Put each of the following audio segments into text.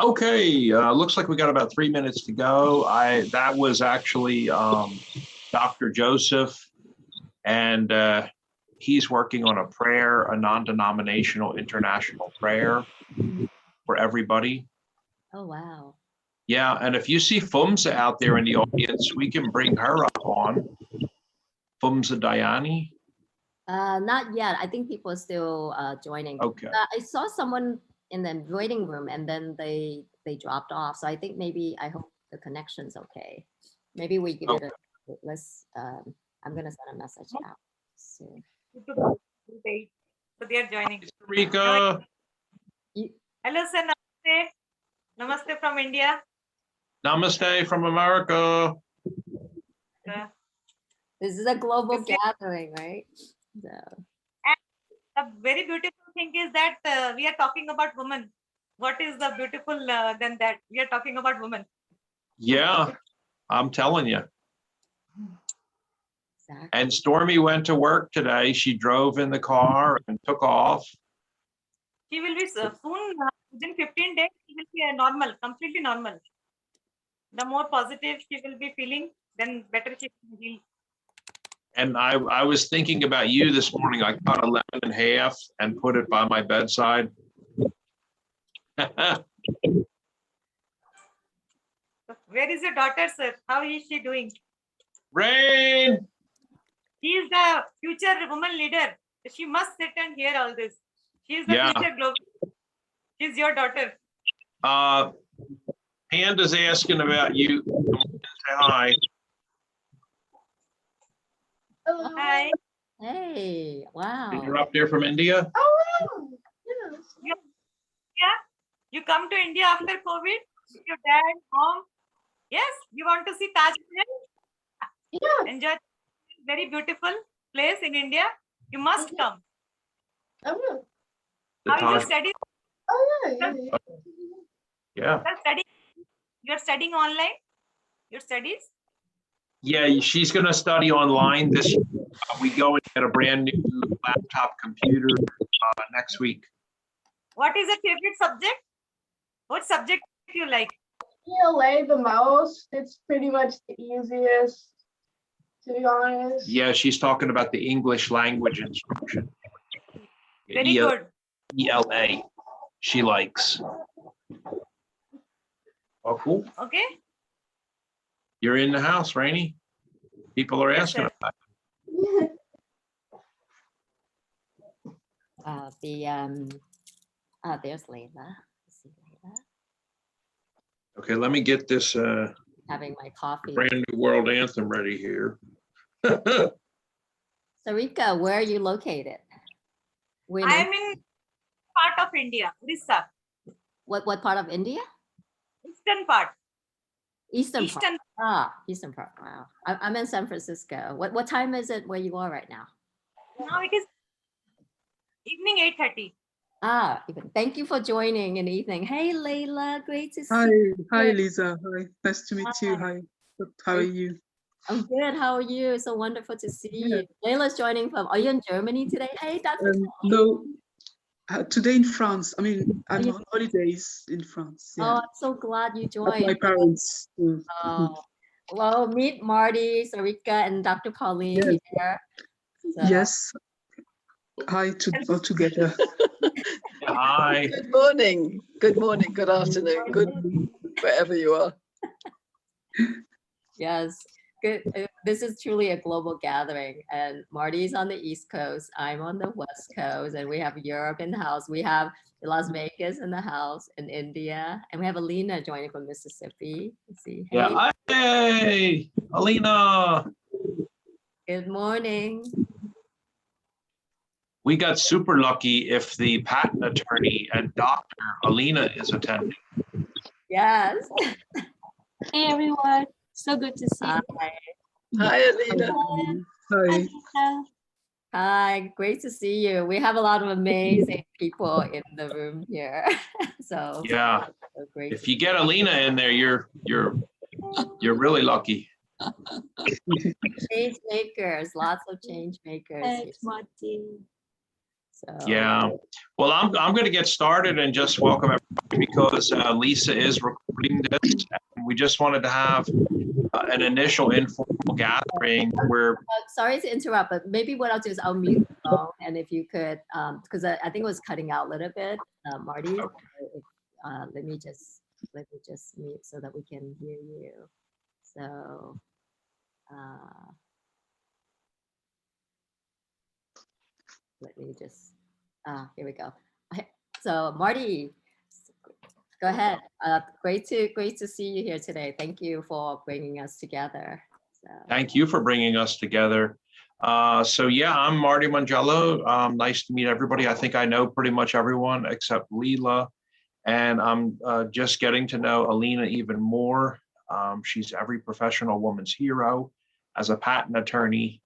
Okay, looks like we got about 3 minutes to go. That was actually Dr. Joseph, and he's working on a prayer, a non-denominational international prayer for everybody. Oh, wow. Yeah, and if you see Fumsa out there in the audience, we can bring her up on. Fumsa Dayani. Not yet. I think people are still joining. Okay. I saw someone in the waiting room and then they dropped off. So I think maybe, I hope the connection's okay. Maybe we give it a, let's, I'm gonna send a message out soon. So they are joining. Sarika. Hello, sir. Namaste. Namaste from India. Namaste from America. This is a global gathering, right? So. And a very beautiful thing is that we are talking about women. What is the beautiful than that? We are talking about women. Yeah, I'm telling you. Exactly. And Stormy went to work today. She drove in the car and took off. She will be soon, within 15 days, she will be normal, completely normal. The more positive she will be feeling, then better she will heal. And I was thinking about you this morning. I cut a lemon in half and put it by my bedside. Where is your daughter, sir? How is she doing? Rain! She is the future woman leader. She must sit and hear all this. She is the future global. She is your daughter. Panda's asking about you. Say hi. Hello. Hi. Hey, wow. You're up there from India? Oh, yes. Yeah. You come to India after COVID? Your dad, mom? Yes. You want to see Taj Mahal? Yeah. Enjoy. Very beautiful place in India. You must come. I will. How is your studies? Oh, Yeah. You're studying online? Your studies? Yeah, she's going to study online this year. We go and get a brand new laptop computer next week. What is your favorite subject? What subject do you like? ELA the most. It's pretty much the easiest, to be honest. Yeah, she's talking about the English language instruction. Very good. ELA, she likes. Oh, cool. Okay. You're in the house, Rainey. People are asking about it. There's Layla. See Layla. Okay, let me get this Having my coffee. brand new world anthem ready here. Sarika, where are you located? I am in part of India, Orissa. What part of India? Eastern part. Eastern part. Eastern part. Wow. I'm in San Francisco. What time is it where you are right now? Now it is evening 8:30. Even. Thank you for joining in the evening. Hey, Layla, great to see you. Hi, Lisa. Hi, nice to meet you. Hi, how are you? I'm good. How are you? So wonderful to see you. Layla's joining from. Are you in Germany today? Hey, Dr. No, today in France. I mean, I'm on holidays in France. Yeah. Oh, I'm so glad you joined. My parents. Well, meet Marty, Sarika, and Dr. Pauline here. So. Yes. Hi all together. Hi. Good morning. Good morning. Good afternoon. Good wherever you are. Yes. Good. This is truly a global gathering, and Marty's on the East Coast. I'm on the West Coast, and we have Europe in the house. We have Las Vegas in the house, in India, and we have Alina joining from Mississippi. Let's see. Hey. Yeah. Hey, Alina. Good morning. We got super lucky if the patent attorney and Dr. Alina is attending. Yes. Hey everyone, so good to see you. Hi, Alina. Hi. Hi. Hi, great to see you. We have a lot of amazing people in the room here. So yeah, so great. If you get Alina in there, you're really lucky. Change makers, lots of change makers. Thanks, Marty. Yeah. Well, I'm going to get started and just welcome everybody because Lisa is recording this. And we just wanted to have an initial informal gathering where. Sorry to interrupt, but maybe what I'll do is I'll mute the phone, and if you could, because I think it was cutting out a little bit, Marty. Okay. Let me just mute so that we can hear you. So. Let me just, here we go. So Marty, go ahead. Great to see you here today. Thank you for bringing us together. So. Thank you for bringing us together. So yeah, I'm Marty Mongiello. Nice to meet everybody. I think I know pretty much everyone except Layla. And I'm just getting to know Alina even more. She's every professional woman's hero as a patent attorney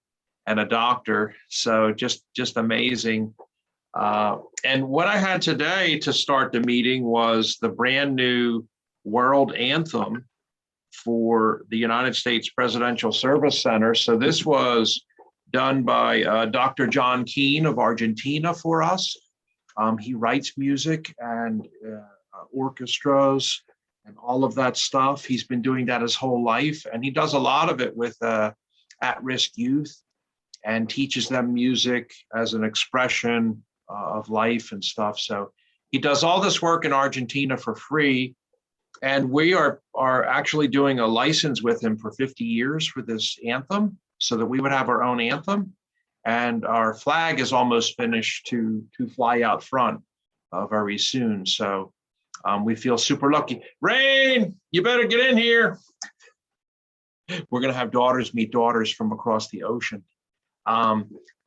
and a doctor. So just amazing. And what I had today to start the meeting was the brand new world anthem for the United States Presidential Service Center. So this was done by Dr. John Keane of Argentina for us. He writes music and orchestras and all of that stuff. He's been doing that his whole life, and he does a lot of it with at-risk youth and teaches them music as an expression of life and stuff. So he does all this work in Argentina for free. And we are actually doing a license with him for 50 years for this anthem so that we would have our own anthem. And our flag is almost finished to fly out front very soon. So we feel super lucky. Rain, you better get in here. We're going to have daughters meet daughters from across the ocean.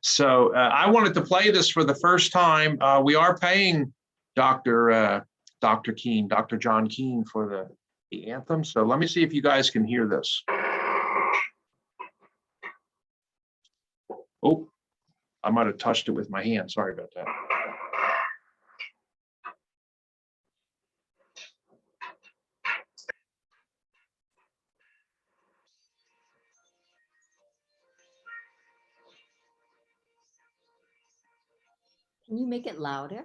So I wanted to play this for the first time. We are paying Dr. Keane, Dr. John Keane for the anthem. So let me see if you guys can hear this. Oh, I might have touched it with my hand. Sorry about that. Can you make it louder?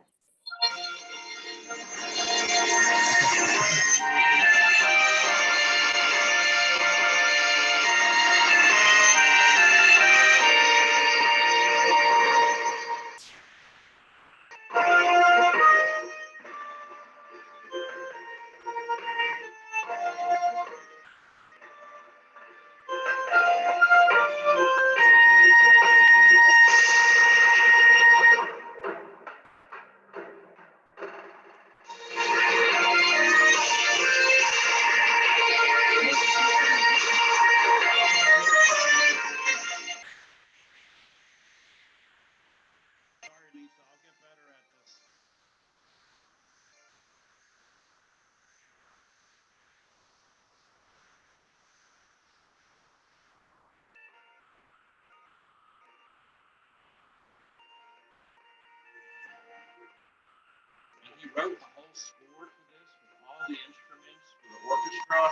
He wrote the whole score for this with all the instruments for the orchestra.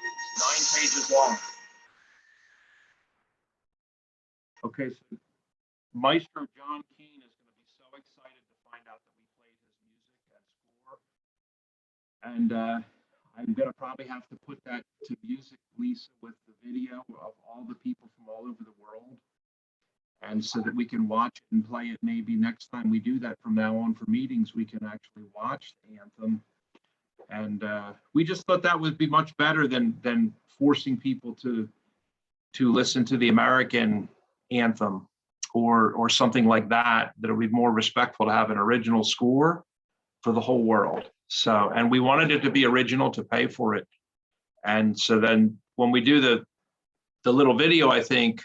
It's 9 pages long. Okay, so Maestro John Keane is going to be so excited to find out that we played his music and score. And I'm going to probably have to put that to music, Lisa, with the video of all the people from all over the world. And so that we can watch it and play it maybe next time we do that from now on for meetings, we can actually watch the anthem. And we just thought that would be much better than forcing people to listen to the American anthem or something like that, that it would be more respectful to have an original score for the whole world. So, and we wanted it to be original to pay for it. And so then when we do the little video, I think,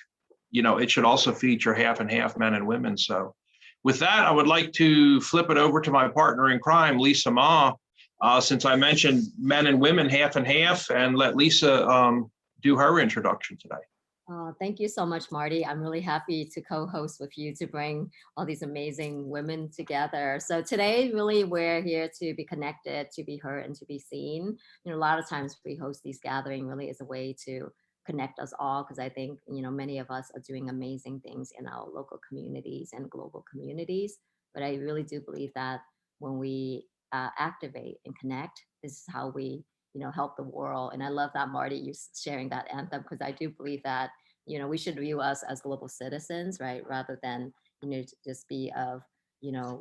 you know, it should also feature half and half men and women. So with that, I would like to flip it over to my partner in crime, Lisa Ma, since I mentioned men and women half and half, and let Lisa do her introduction today. Thank you so much, Marty. I'm really happy to co-host with you to bring all these amazing women together. So today, really, we're here to be connected, to be heard, and to be seen. You know, a lot of times we host these gatherings really as a way to connect us all, because I think, you know, many of us are doing amazing things in our local communities and global communities. But I really do believe that when we activate and connect, this is how we, help the world. And I love that, Marty, you sharing that anthem, because I do believe that, we should view us as global citizens, right? Rather than, just be of,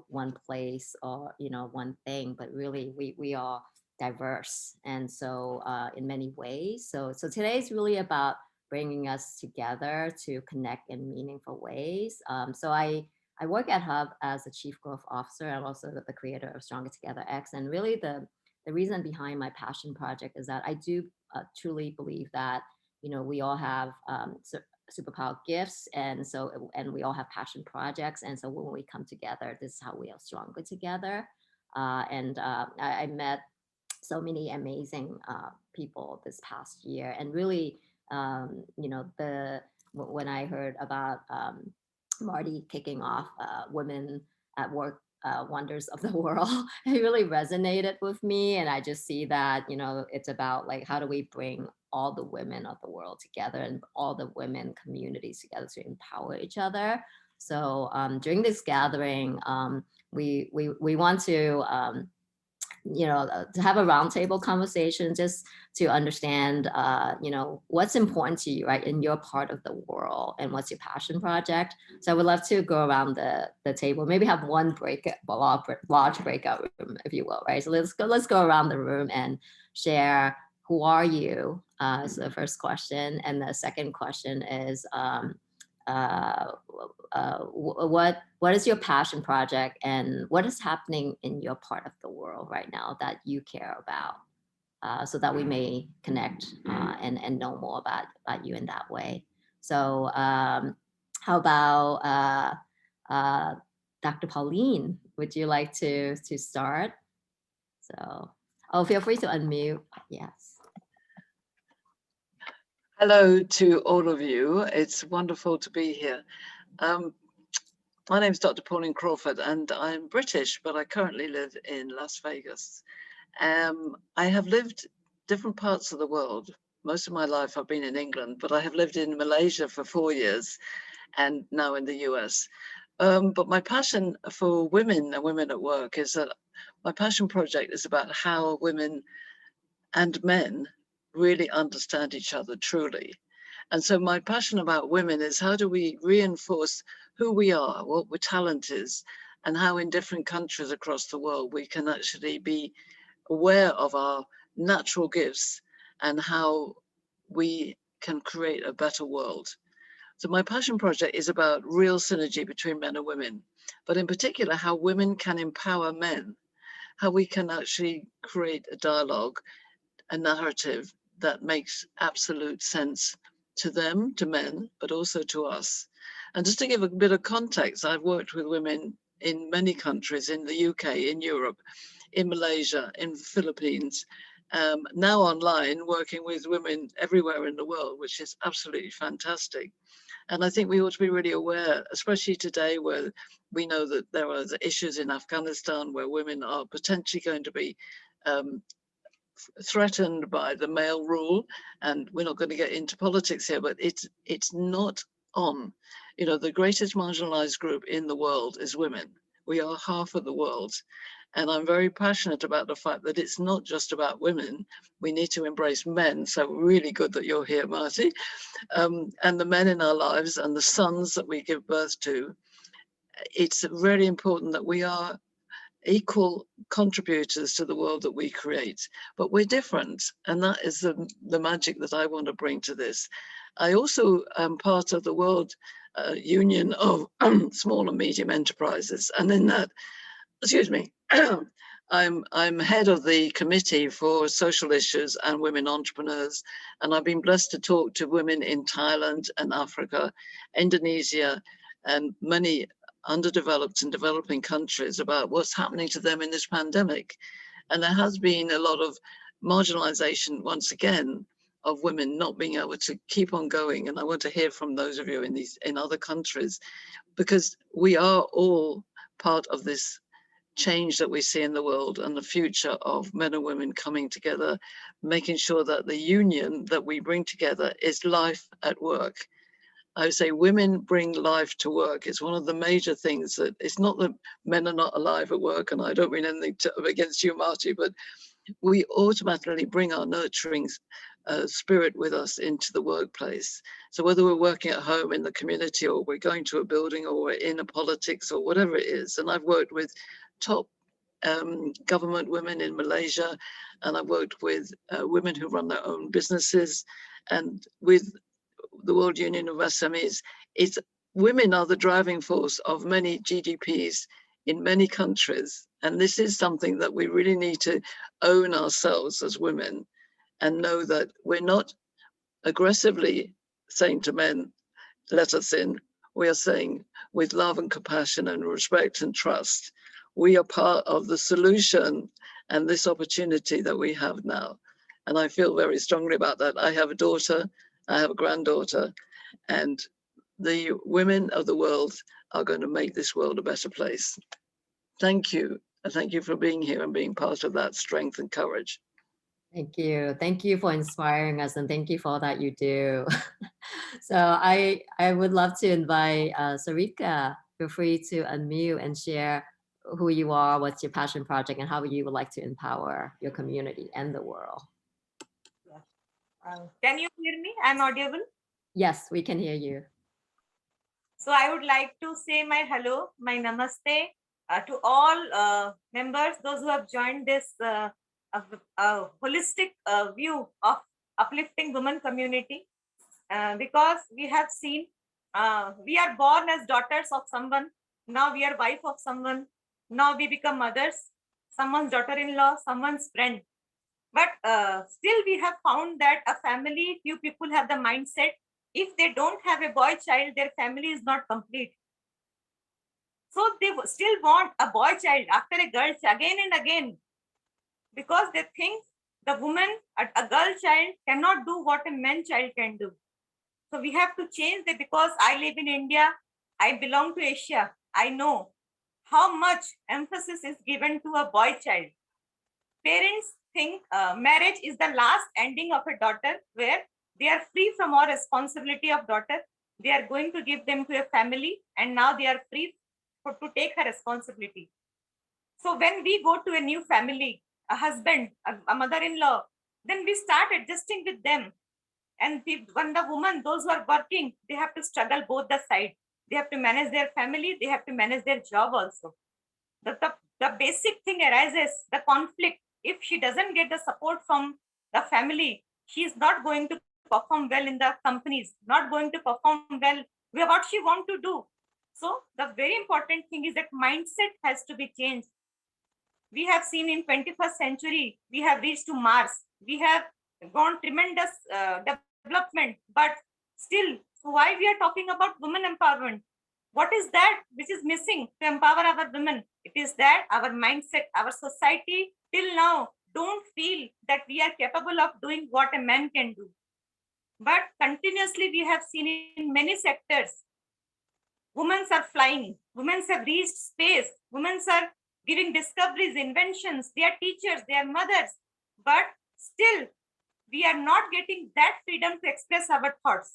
one place or, one thing, but really we are diverse. And so in many ways, so today is really about bringing us together to connect in meaningful ways. So I work at Hub as a Chief Growth Officer. I'm also the creator of StrongerTogetherX. And really the reason behind my passion project is that I do truly believe that, we all have superpower gifts. And we all have passion projects. And so when we come together, this is how we are stronger together. I met so many amazing people this past year. And really, when I heard about Marty kicking off Women at Work Wonders of the World, it really resonated with me. And I just see that, it's about like, how do we bring all the women of the world together and all the women communities together to empower each other. So during this gathering, we want to, to have a roundtable conversation, just to understand, what's important to you, right, in your part of the world, and what's your passion project. So I would love to go around the table, maybe have one large breakout room, if you will, right? So let's go around the room and share, who are you? So the first question, and the second question is, what is your passion project, and what is happening in your part of the world right now that you care about, so that we may connect and know more about you in that way. So how about Dr. Pauline? Would you like to start? So, feel free to unmute. Yes. Hello to all of you. It's wonderful to be here. My name is Dr. Pauline Crawford, and I'm British, but I currently live in Las Vegas. I have lived different parts of the world. Most of my life I've been in England, but I have lived in Malaysia for 4 years and now in the US. But my passion for women and women at work is that my passion project is about how women and men really understand each other truly. And so my passion about women is, how do we reinforce who we are, what our talent is, and how in different countries across the world we can actually be aware of our natural gifts and how we can create a better world. So my passion project is about real synergy between men and women, but in particular, how women can empower men, how we can actually create a dialogue, a narrative that makes absolute sense to them, to men, but also to us. And just to give a bit of context, I've worked with women in many countries, in the UK, in Europe, in Malaysia, in the Philippines, now online, working with women everywhere in the world, which is absolutely fantastic. And I think we ought to be really aware, especially today, where we know that there are issues in Afghanistan where women are potentially going to be threatened by the male rule. And we're not going to get into politics here, but it's not on. The greatest marginalized group in the world is women. We are half of the world. And I'm very passionate about the fact that it's not just about women. We need to embrace men. So really good that you're here, Marty. And the men in our lives and the sons that we give birth to. It's really important that we are equal contributors to the world that we create, but we're different. And that is the magic that I want to bring to this. I also am part of the World Union of Small and Medium Enterprises. And in that, excuse me, I'm head of the committee for social issues and women entrepreneurs. And I've been blessed to talk to women in Thailand and Africa, Indonesia, and many underdeveloped and developing countries about what's happening to them in this pandemic. And there has been a lot of marginalization, once again, of women not being able to keep on going. And I want to hear from those of you in other countries, because we are all part of this change that we see in the world and the future of men and women coming together, making sure that the union that we bring together is life at work. I would say women bring life to work. It's one of the major things that it's not that men are not alive at work, and I don't mean anything against you, Marty, but we automatically bring our nurturing spirit with us into the workplace. So whether we're working at home in the community, or we're going to a building, or we're in a politics, or whatever it is, and I've worked with top government women in Malaysia, and I've worked with women who run their own businesses, and with the World Union of SMEs, it's women are the driving force of many GDPs in many countries. And this is something that we really need to own ourselves as women and know that we're not aggressively saying to men, let us in. We are saying with love and compassion and respect and trust, we are part of the solution and this opportunity that we have now. And I feel very strongly about that. I have a daughter, I have a granddaughter, and the women of the world are going to make this world a better place. Thank you. And thank you for being here and being part of that strength and courage. Thank you. Thank you for inspiring us, and thank you for all that you do. So I would love to invite Sarika. Feel free to unmute and share who you are, what's your passion project, and how you would like to empower your community and the world. Can you hear me? I'm audible? Yes, we can hear you. So I would like to say my hello, my namaste to all members, those who have joined this holistic view of uplifting women community, because we have seen we are born as daughters of someone, now we are wife of someone, now we become mothers, someone's daughter-in-law, someone's friend. But still we have found that a family, few people have the mindset, if they don't have a boy child, their family is not complete. So they still want a boy child after a girl child again and again, because they think the woman, a girl child cannot do what a man child can do. So we have to change that, because I live in India, I belong to Asia. I know how much emphasis is given to a boy child. Parents think marriage is the last ending of a daughter, where they are free from all responsibility of daughter. They are going to give them to a family, and now they are free to take her responsibility. So when we go to a new family, a husband, a mother-in-law, then we start adjusting with them. And when the woman, those who are working, they have to struggle both the sides. They have to manage their family, they have to manage their job also. The basic thing arises, the conflict. If she doesn't get the support from the family, she is not going to perform well in the companies, not going to perform well with what she wants to do. So the very important thing is that mindset has to be changed. We have seen in 21st century, we have reached to Mars. We have gone tremendous development, but still, so why we are talking about women empowerment? What is that which is missing to empower our women? It is that our mindset, our society till now don't feel that we are capable of doing what a man can do. But continuously we have seen in many sectors, women are flying, women have reached space, women are giving discoveries, inventions, they are teachers, they are mothers, but still we are not getting that freedom to express our thoughts.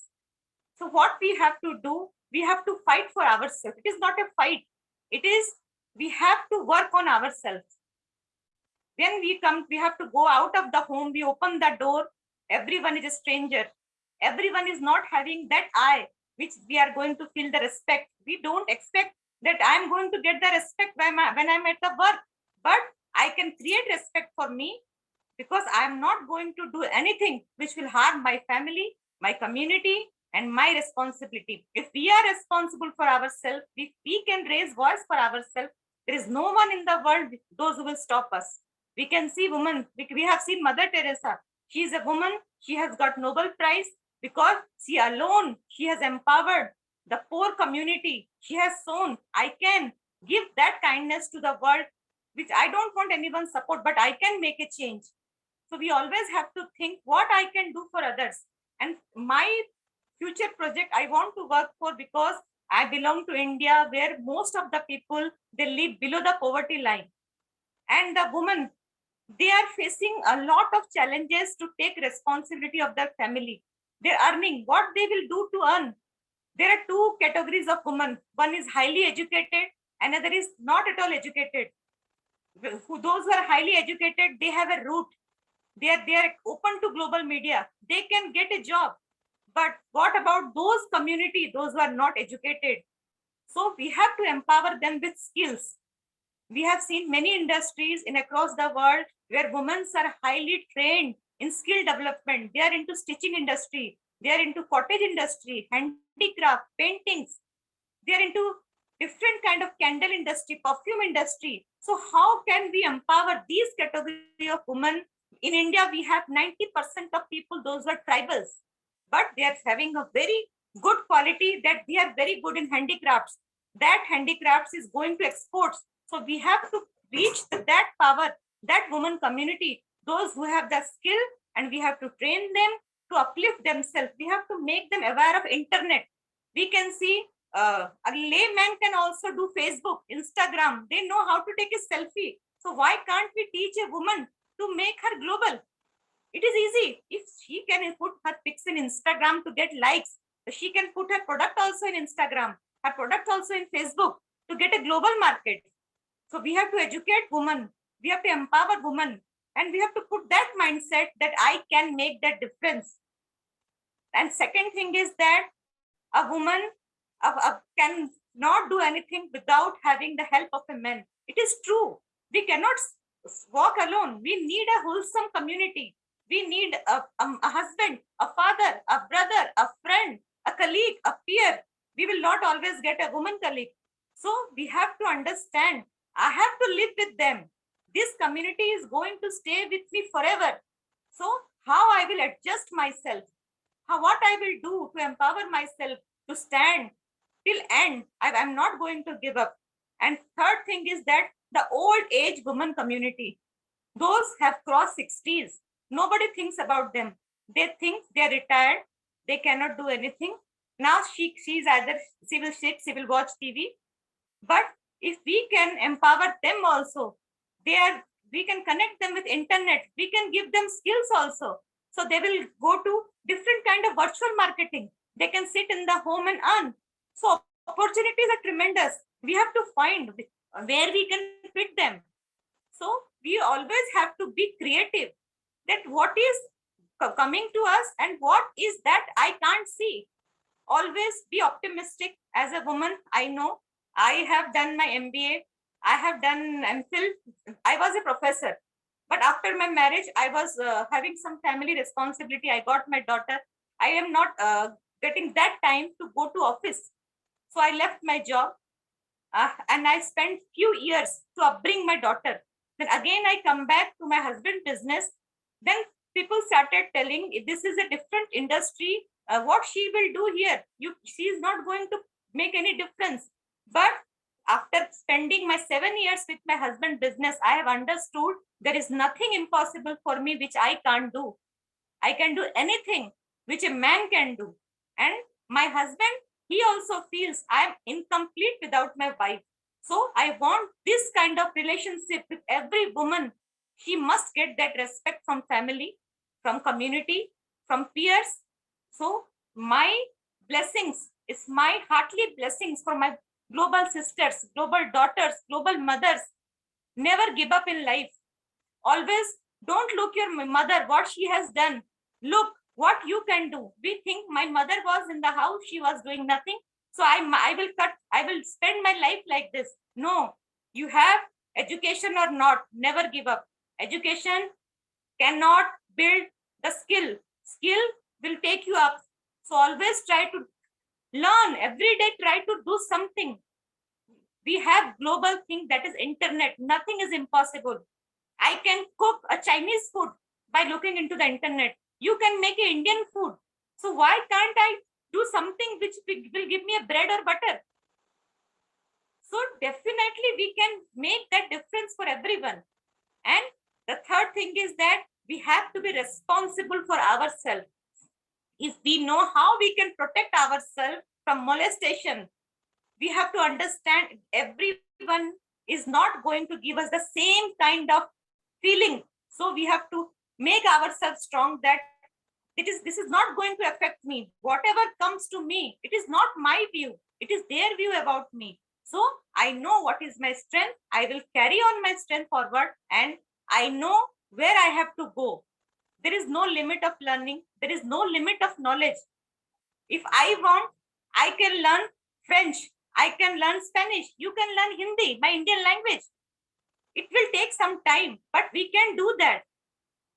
So what we have to do, we have to fight for ourselves. It is not a fight. It is, we have to work on ourselves. When we come, we have to go out of the home, we open the door, everyone is a stranger. Everyone is not having that eye, which we are going to feel the respect. We don't expect that I'm going to get the respect when I'm at the work, but I can create respect for me, because I'm not going to do anything which will harm my family, my community, and my responsibility. If we are responsible for ourselves, if we can raise voice for ourselves, there is no one in the world, those who will stop us. We can see women, we have seen Mother Teresa. She is a woman, she has got Nobel Prize because she alone, she has empowered the poor community. She has shown, I can give that kindness to the world, which I don't want anyone's support, but I can make a change. So we always have to think what I can do for others. And my future project I want to work for, because I belong to India, where most of the people, they live below the poverty line. And the women, they are facing a lot of challenges to take responsibility of their family. They're earning what they will do to earn. There are two categories of women. One is highly educated, another is not at all educated. Those who are highly educated, they have a route. They are open to global media. They can get a job. But what about those community, those who are not educated? So we have to empower them with skills. We have seen many industries in across the world where women are highly trained in skill development. They are into stitching industry. They are into cottage industry, handicraft, paintings. They are into different kind of candle industry, perfume industry. So how can we empower these category of women? In India, we have 90% of people, those were tribals, but they are having a very good quality that they are very good in handicrafts. That handicrafts is going to exports. So we have to reach that power, that woman community, those who have the skill, and we have to train them to uplift themselves. We have to make them aware of internet. We can see a layman can also do Facebook, Instagram. They know how to take a selfie. So why can't we teach a woman to make her global? It is easy. If she can put her pics in Instagram to get likes, she can put her product also in Instagram, her product also in Facebook to get a global market. So we have to educate women. We have to empower women. And we have to put that mindset that I can make that difference. And second thing is that a woman can not do anything without having the help of a man. It is true. We cannot walk alone. We need a wholesome community. We need a husband, a father, a brother, a friend, a colleague, a peer. We will not always get a woman colleague. So we have to understand, I have to live with them. This community is going to stay with me forever. So how I will adjust myself, what I will do to empower myself to stand till end. I'm not going to give up. And third thing is that the old age women community, those have crossed 60s. Nobody thinks about them. They think they're retired. They cannot do anything. Now she's either she will sit, she will watch TV. But if we can empower them also, we can connect them with internet. We can give them skills also. So they will go to different kind of virtual marketing. They can sit in the home and earn. So opportunities are tremendous. We have to find where we can fit them. So we always have to be creative, that what is coming to us and what is that I can't see. Always be optimistic. As a woman, I know I have done my MBA. I have done MPhil. I was a professor. But after my marriage, I was having some family responsibility. I got my daughter. I am not getting that time to go to office. So I left my job and I spent few years to upbring my daughter. Then again, I come back to my husband's business. Then people started telling, this is a different industry. What she will do here? She is not going to make any difference. But after spending my 7 years with my husband's business, I have understood there is nothing impossible for me which I can't do. I can do anything which a man can do. And my husband, he also feels I am incomplete without my wife. So I want this kind of relationship with every woman. She must get that respect from family, from community, from peers. So my blessings is my heartily blessings for my global sisters, global daughters, global mothers. Never give up in life. Always don't look your mother, what she has done. Look what you can do. We think my mother was in the house, she was doing nothing. So I will spend my life like this. No, you have education or not, never give up. Education cannot build the skill. Skill will take you up. So always try to learn every day, try to do something. We have global thing that is internet. Nothing is impossible. I can cook a Chinese food by looking into the internet. You can make an Indian food. So why can't I do something which will give me a bread or butter? So definitely we can make that difference for everyone. And the third thing is that we have to be responsible for ourselves. If we know how we can protect ourselves from molestation, we have to understand everyone is not going to give us the same kind of feeling. So we have to make ourselves strong that This is not going to affect me. Whatever comes to me, it is not my view. It is their view about me. So I know what is my strength. I will carry on my strength forward, and I know where I have to go. There is no limit of learning. There is no limit of knowledge. If I want, I can learn French. I can learn Spanish. You can learn Hindi, my Indian language. It will take some time, but we can do that.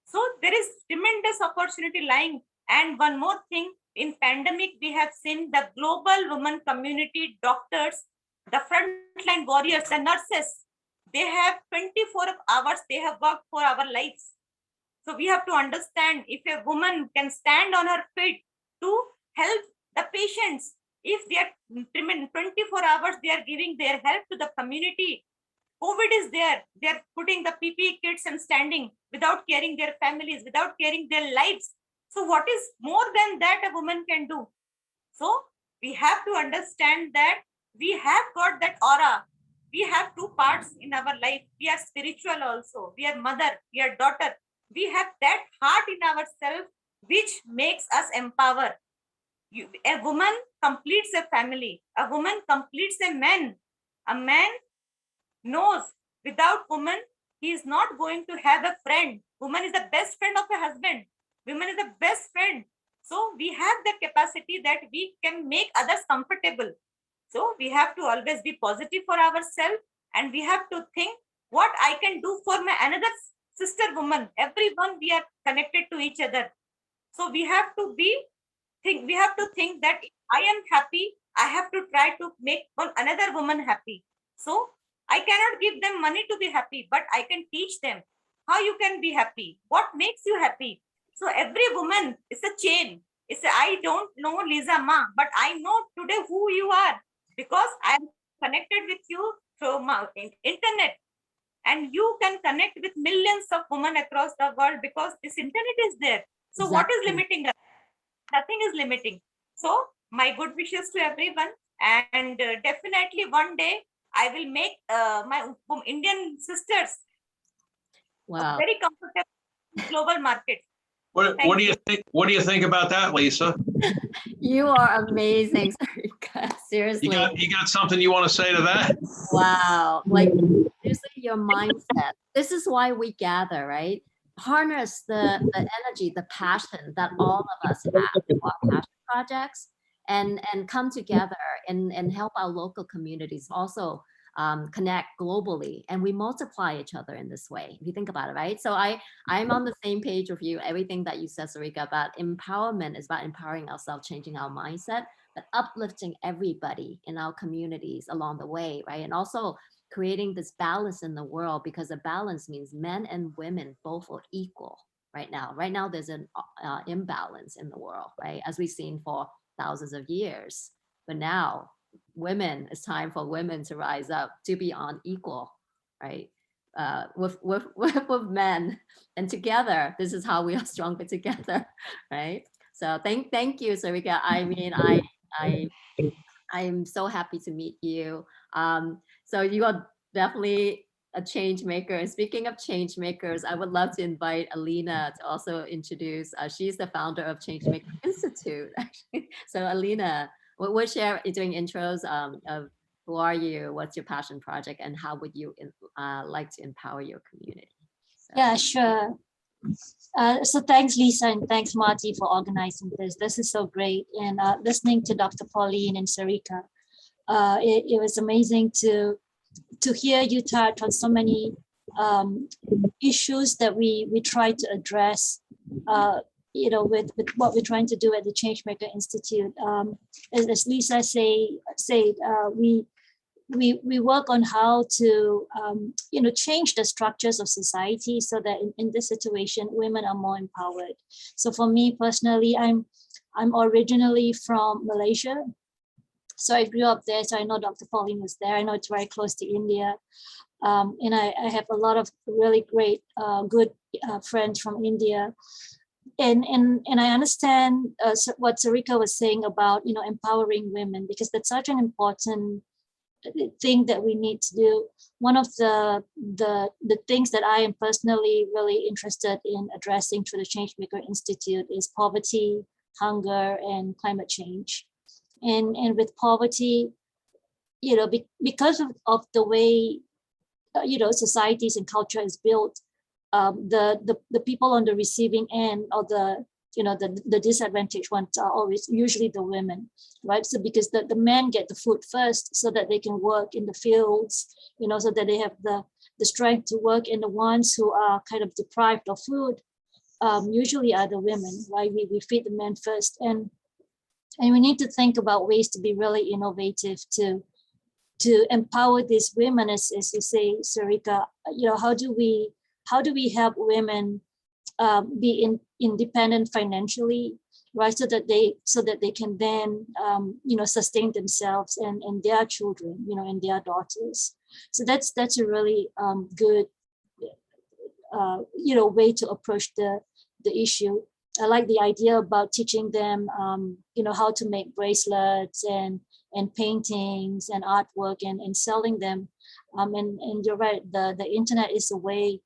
So there is tremendous opportunity lying. And one more thing, in pandemic, we have seen the global women community, doctors, the frontline warriors, the nurses. They have 24 hours, they have worked for our lives. So we have to understand, if a woman can stand on her feet to help the patients, if they are 24 hours, they are giving their help to the community. COVID is there. They are putting the PPE kits and standing without caring their families, without caring their lives. So what is more than that a woman can do? So we have to understand that we have got that aura. We have two parts in our life. We are spiritual also. We are mother, we are daughter. We have that heart in ourselves which makes us empower. A woman completes a family. A woman completes a man. A man knows without woman, he is not going to have a friend. Woman is the best friend of a husband. Woman is the best friend. So we have the capacity that we can make others comfortable. So we have to always be positive for ourselves, and we have to think what I can do for my another sister woman. Everyone, we are connected to each other. So we have to think that if I am happy, I have to try to make another woman happy. So I cannot give them money to be happy, but I can teach them how you can be happy. What makes you happy? So every woman is a chain. I don't know Lisa Ma, but I know today who you are because I am connected with you through my internet. And you can connect with millions of women across the world because this internet is there. So Exactly. What is limiting us? Nothing is limiting. So my good wishes to everyone. And definitely one day I will make my Indian sisters very comfortable in global market. What do you think? What do you think about that, Lisa? You are amazing, Sarika. Seriously. You got something you want to say to that? Wow. Like, seriously, your mindset. This is why we gather, right? Harness the energy, the passion that all of us have in our passion projects, and come together and help our local communities also connect globally, and we multiply each other in this way, if you think about it, right? So I'm on the same page with you. Everything that you said, Sarika, about empowerment is about empowering ourselves, changing our mindset, but uplifting everybody in our communities along the way, right? And also creating this balance in the world, because a balance means men and women both are equal right now. Right now, there's an imbalance in the world, right? As we've seen for thousands of years. But now, it's time for women to rise up, to be on equal, right? With men, and together, this is how we are stronger together, right? So thank you, Sarika. I mean, I'm so happy to meet you. So you are definitely a change maker. And speaking of change makers, I would love to invite Alina to also introduce. She's the founder of Changemaker Institute, actually. So Alina, we'll share doing intros of who are you, what's your passion project, and how would you like to empower your community? So. Yeah, sure. So thanks, Lisa, and thanks, Marty, for organizing this. This is so great. And listening to Dr. Pauline and Sarika, it was amazing to hear you touch on so many issues that we try to address, with what we're trying to do at the Changemaker Institute. As Lisa said, we work on how to change the structures of society so that in this situation women are more empowered. So for me personally, I'm originally from Malaysia, so I grew up there. So I know Dr. Pauline was there. I know it's very close to India, and I have a lot of really great good friends from India. And I understand what Sarika was saying about empowering women, because that's such an important thing that we need to do. One of the things that I am personally really interested in addressing through the Changemaker Institute is poverty, hunger, and climate change. And with poverty, you know, because of the way, you know, societies and culture is built, the people on the receiving end, or the, you know, the disadvantaged ones are always usually the women, right? So because the men get the food first so that they can work in the fields, you know, so that they have the strength to work, and the ones who are kind of deprived of food usually are the women, right? We feed the men first, and we need to think about ways to be really innovative to empower these women, as you say, Sarika. You know, how do we help women be independent financially, right? So that they can then you know, sustain themselves and their children, you know, and their daughters. So that's a really good you know, way to approach the issue. I like the idea about teaching them you know, how to make bracelets and paintings and artwork and selling them. And you're right, the internet is a way,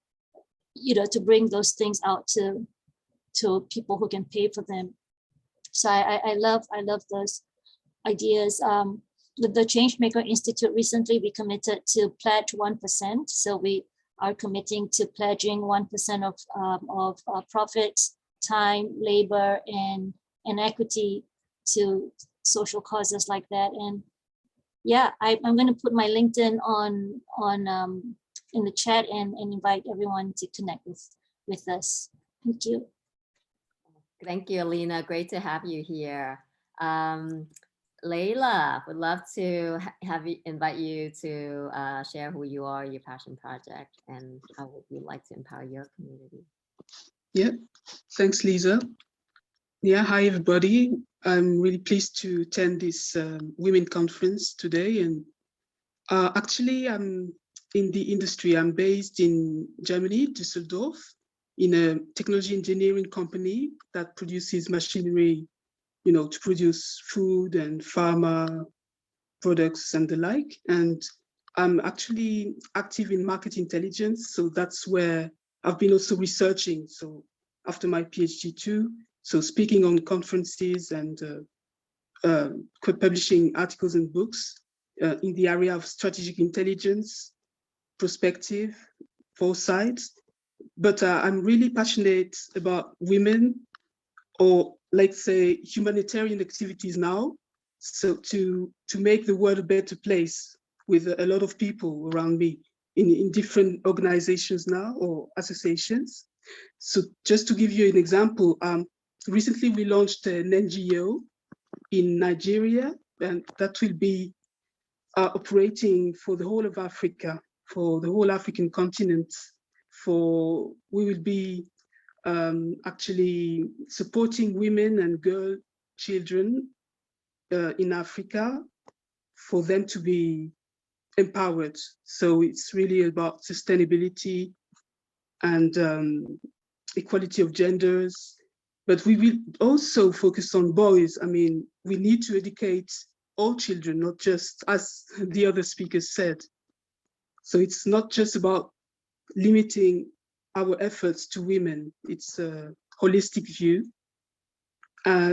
you know, to bring those things out to people who can pay for them. So I love those ideas. The Changemaker Institute, recently we committed to pledge 1%. So we are committing to pledging 1% of profits, time, labor, and equity to social causes like that. And yeah, I'm going to put my LinkedIn on in the chat and invite everyone to connect with us. Thank you. Thank you, Alina. Great to have you here. Layla, would love to invite you to share who you are, your passion project, and how would you like to empower your community? Yeah, thanks, Lisa. Yeah, hi, everybody. I'm really pleased to attend this women conference today. And actually, I'm in the industry. I'm based in Germany, Düsseldorf, in a technology engineering company that produces machinery, you know, to produce food and pharma products and the like. And I'm actually active in market intelligence. So that's where I've been also researching. So after my PhD too, so speaking on conferences and publishing articles and books in the area of strategic intelligence, perspective, foresight. But I'm really passionate about women, or let's say humanitarian activities now. So to make the world a better place with a lot of people around me in different organizations now, or associations. So just to give you an example, recently we launched an NGO in Nigeria, and that will be operating for the whole of Africa, for the whole African continent. We will be actually supporting women and girl children in Africa for them to be empowered. So it's really about sustainability and equality of genders, but we will also focus on boys. I mean, we need to educate all children, not just, as the other speakers said. So it's not just about limiting our efforts to women. It's a holistic view.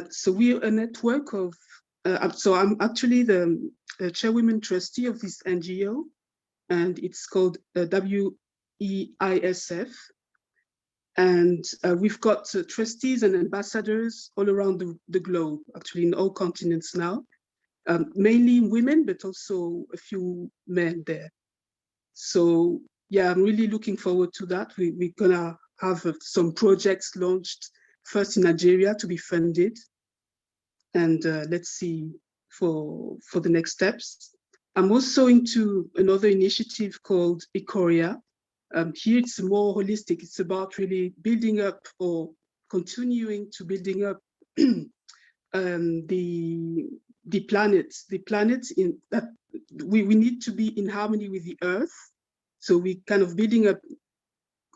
So we're a network of, so I'm actually the chairwoman trustee of this NGO, and it's called WEISF. And we've got trustees and ambassadors all around the globe, actually in all continents now, mainly women, but also a few men there. So yeah, I'm really looking forward to that. We're gonna have some projects launched first in Nigeria to be funded, and let's see for the next steps. I'm also into another initiative called Ikoria. Here it's more holistic. It's about really building up or continuing to building up the planet in that we need to be in harmony with the earth. So we kind of building up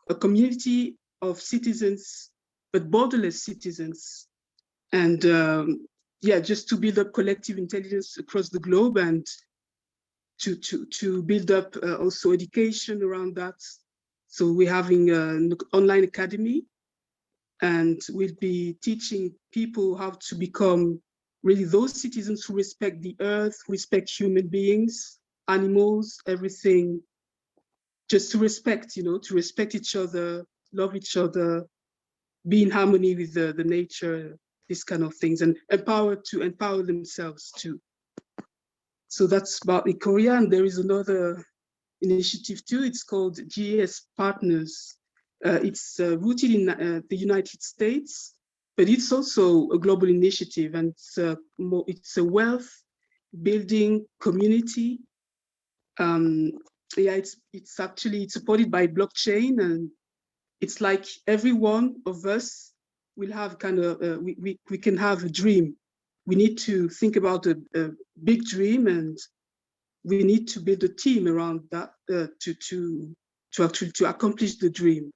a community of citizens, but borderless citizens. And yeah, just to build up collective intelligence across the globe and to build up also education around that. So we're having an online academy, and we'll be teaching people how to become really those citizens who respect the earth, respect human beings, animals, everything, just to respect, to respect each other, love each other, be in harmony with the nature, these kind of things, and empower themselves too. So that's about Korea, and there is another initiative too. It's called GS Partners. It's rooted in the United States, but it's also a global initiative, and it's a wealth building community. Yeah, it's actually supported by blockchain, and it's like every one of us will have kind of we can have a dream. We need to think about a big dream, and we need to build a team around that to accomplish the dream.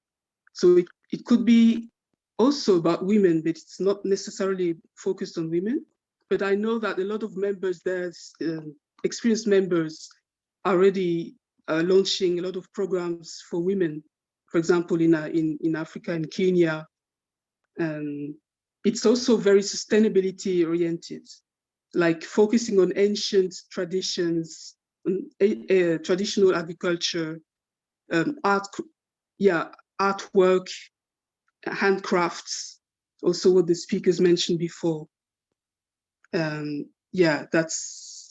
So it could be also about women, but it's not necessarily focused on women. But I know that a lot of members, there's experienced members, are already launching a lot of programs for women. For example, in Africa, in Kenya, it's also very sustainability oriented, like focusing on ancient traditions, traditional agriculture, artwork, handcrafts, also what the speakers mentioned before. That's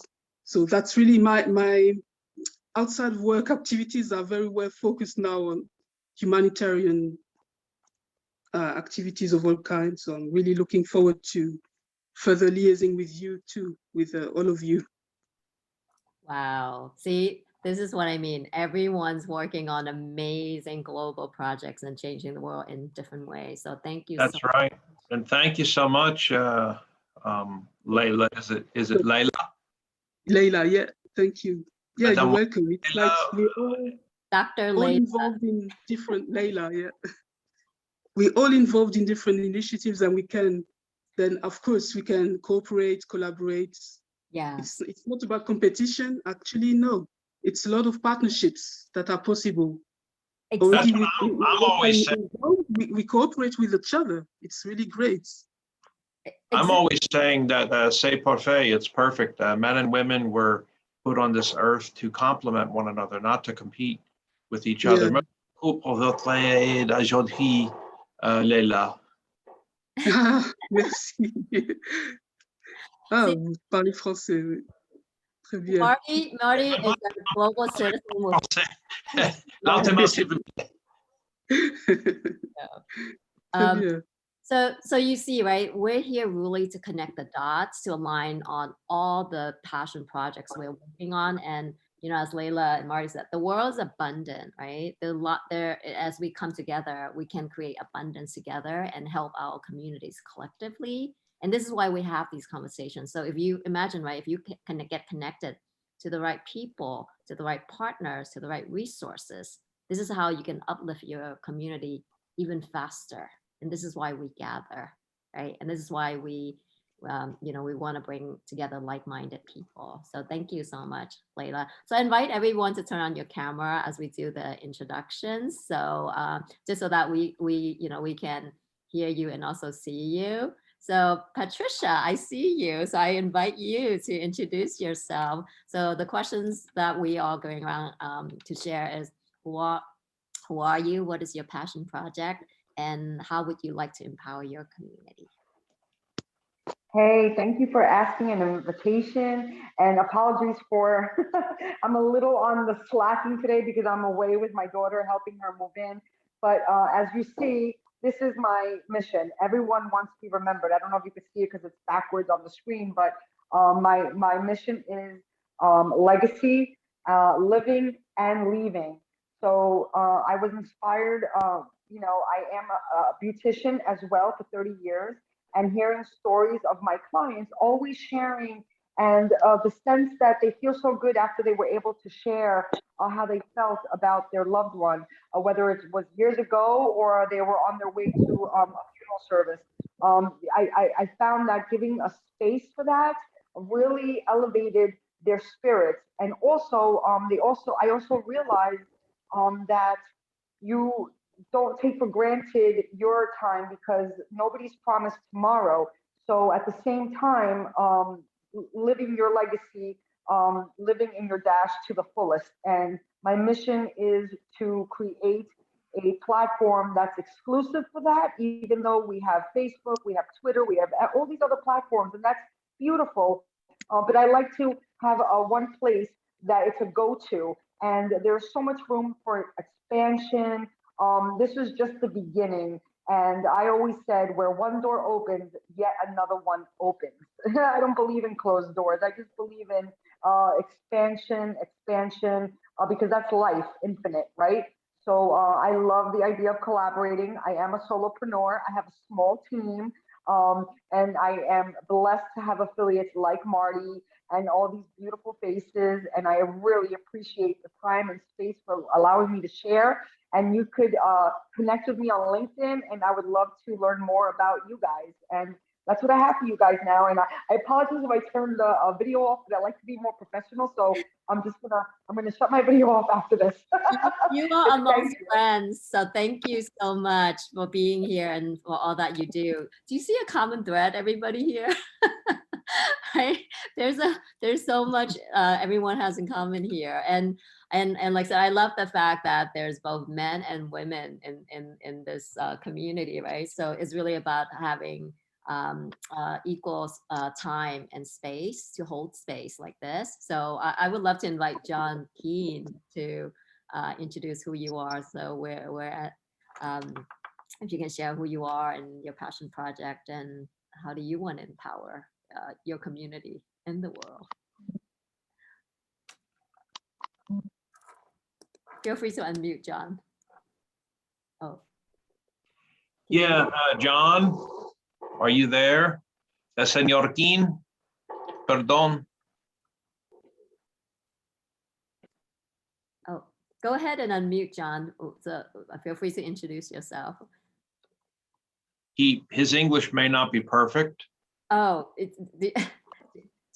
really my outside work activities are very well focused now on humanitarian activities of all kinds. So I'm really looking forward to further liaising with you too, with all of you. Wow. See, this is what I mean. Everyone's working on amazing global projects and changing the world in different ways. So thank you. That's right. And thank you so much, Layla. Is it Layla? Layla, yeah. Thank you. Yeah, Madame, you're welcome. It's like we're all, Dr. all Layla. involved in different Layla, yeah. We're all involved in different initiatives, and we can then, of course, we can cooperate, collaborate. Yeah. It's not about competition. Actually, no. It's a lot of partnerships that are possible. Exactly. I'm always saying. We cooperate with each other. It's really great. I'm always saying that c'est parfait, it's perfect. Men and women were put on this earth to complement one another, not to compete with each other. Merci pour votre aide aujourd'hui, Layla. Merci. Vous parlez français, oui. Très bien. Marty is a global citizen. So you see, right? We're here really to connect the dots, to align on all the passion projects we're working on. And as Layla and Marty said, the world is abundant, right? There's a lot there. As we come together, we can create abundance together and help our communities collectively. And this is why we have these conversations. So if you imagine, right, if you can get connected to the right people, to the right partners, to the right resources, this is how you can uplift your community even faster. And this is why we gather, right? And this is why we want to bring together like-minded people. So thank you so much, Layla. So I invite everyone to turn on your camera as we do the introductions. So just so that we can hear you and also see you. So Patricia, I see you. So I invite you to introduce yourself. So the questions that we are going around to share is, who are you? What is your passion project? And how would you like to empower your community? Hey, thank you for asking an invitation, and apologies for I'm a little on the slacking today because I'm away with my daughter helping her move in. But as you see, this is my mission. Everyone wants to be remembered. I don't know if you can see it because it's backwards on the screen, but my mission is legacy, living and leaving. So I was inspired. I am a beautician as well for 30 years, and hearing stories of my clients always sharing, and the sense that they feel so good after they were able to share how they felt about their loved one, whether it was years ago or they were on their way to a funeral service. I found that giving a space for that really elevated their spirits. And also, I also realized that you don't take for granted your time because nobody's promised tomorrow. So at the same time, living your legacy, living in your dash to the fullest. And my mission is to create a platform that's exclusive for that, even though we have Facebook, we have Twitter, we have all these other platforms, and that's beautiful. But I like to have one place that it's a go-to, and there's so much room for expansion. This is just the beginning. And I always said, where one door opens, yet another one opens. I don't believe in closed doors. I just believe in expansion, because that's life, infinite, right? So I love the idea of collaborating. I am a solopreneur. I have a small team, and I am blessed to have affiliates like Marty and all these beautiful faces. And I really appreciate the time and space for allowing me to share. And you could connect with me on LinkedIn, and I would love to learn more about you guys. And that's what I have for you guys now. And I apologize if I turned the video off, but I like to be more professional. So I'm gonna shut my video off after this. You are amongst friends, so thank you so much for being here and for all that you do. Do you see a common thread, everybody here? Right? There's so much everyone has in common here, and like I said, I love the fact that there's both men and women in this community, right? So it's really about having equal time and space to hold space like this. So I would love to invite John Keane to introduce who you are. So we're at, if you can share who you are and your passion project and how do you want to empower your community in the world. Feel free to unmute, John. Oh. Yeah, John, are you there? Señor Keane, perdón. Oh, go ahead and unmute, John. So feel free to introduce yourself. His English may not be perfect. Oh, do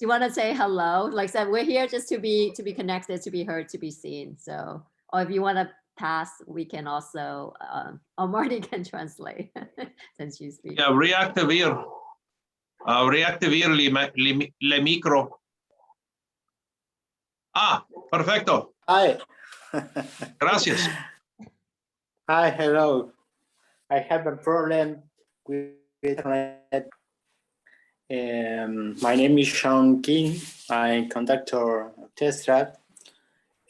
you want to say hello? Like I said, we're here just to be connected, to be heard, to be seen. So, or if you want to pass, we can also, or Marty can translate since you speak. Yeah, reactivar le micro. Ah, perfecto. Hi. Gracias. Hi, hello. I have a problem with internet. My name is Sean Keane. I'm conductor orchestra.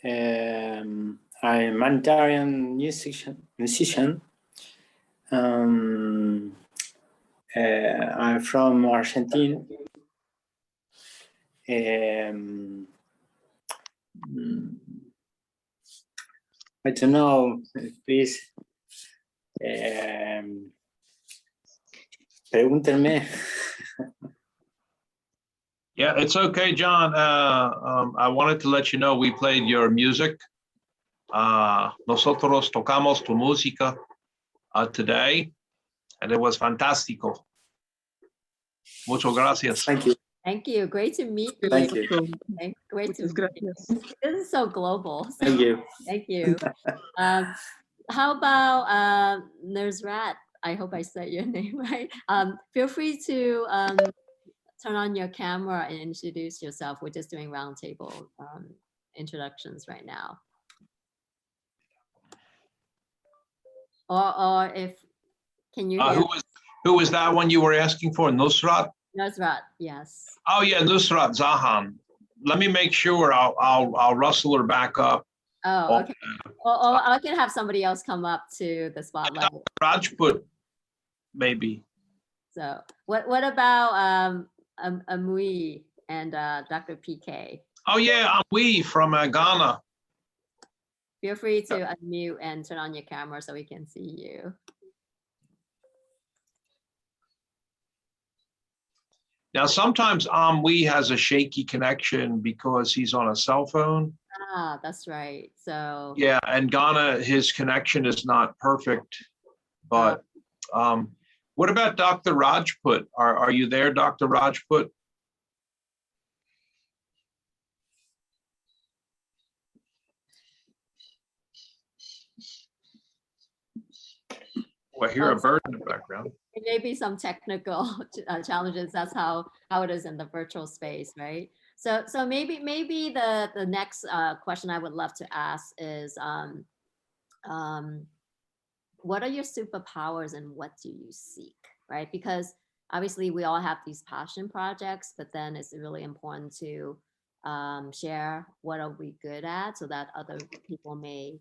I'm a humanitarian musician. I'm from Argentina. I don't know, please. Pregúntenme. Yeah, it's okay, John. I wanted to let you know we played your music. Nosotros tocamos tu música today, and it was fantástico. Muchas gracias. Thank you. Thank you. Great to meet you. Thank you. Great to meet you. This is so global. So Thank you. thank you. How about Nusrat? I hope I said your name right. Feel free to turn on your camera and introduce yourself. We're just doing roundtable introductions right now. Or if, can you hear? Who was that one you were asking for? Nusrat? Nusrat, yes. Oh yeah, Nusrat Zahan. Let me make sure I'll rustle her back up. Oh, okay. Or I can have somebody else come up to the spotlight. Rajput, maybe. So what about Amui and Dr. PK? Oh yeah, Amui from Ghana. Feel free to unmute and turn on your camera so we can see you. Now, sometimes Amui has a shaky connection because he's on a cell phone. Ah, that's right. So yeah, and Ghana, his connection is not perfect. But what about Dr. Rajput? Are you there, Dr. Rajput? I hear a bird in the background. There may be some technical challenges. That's how it is in the virtual space, right? So maybe the next question I would love to ask is, what are your superpowers and what do you seek, right? Because obviously we all have these passion projects, but then it's really important to share what are we good at so that other people may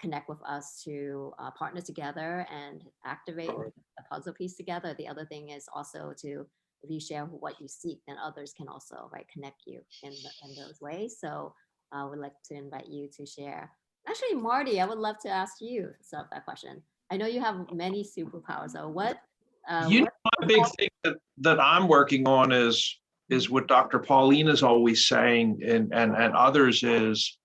connect with us to partner together and activate a puzzle piece together. The other thing is also to, if you share what you seek, then others can also connect you in those ways. So I would like to invite you to share. Actually, Marty, I would love to ask you that question. I know you have many superpowers. So what? My big thing that I'm working on is what Dr. Pauline is always saying, and others is,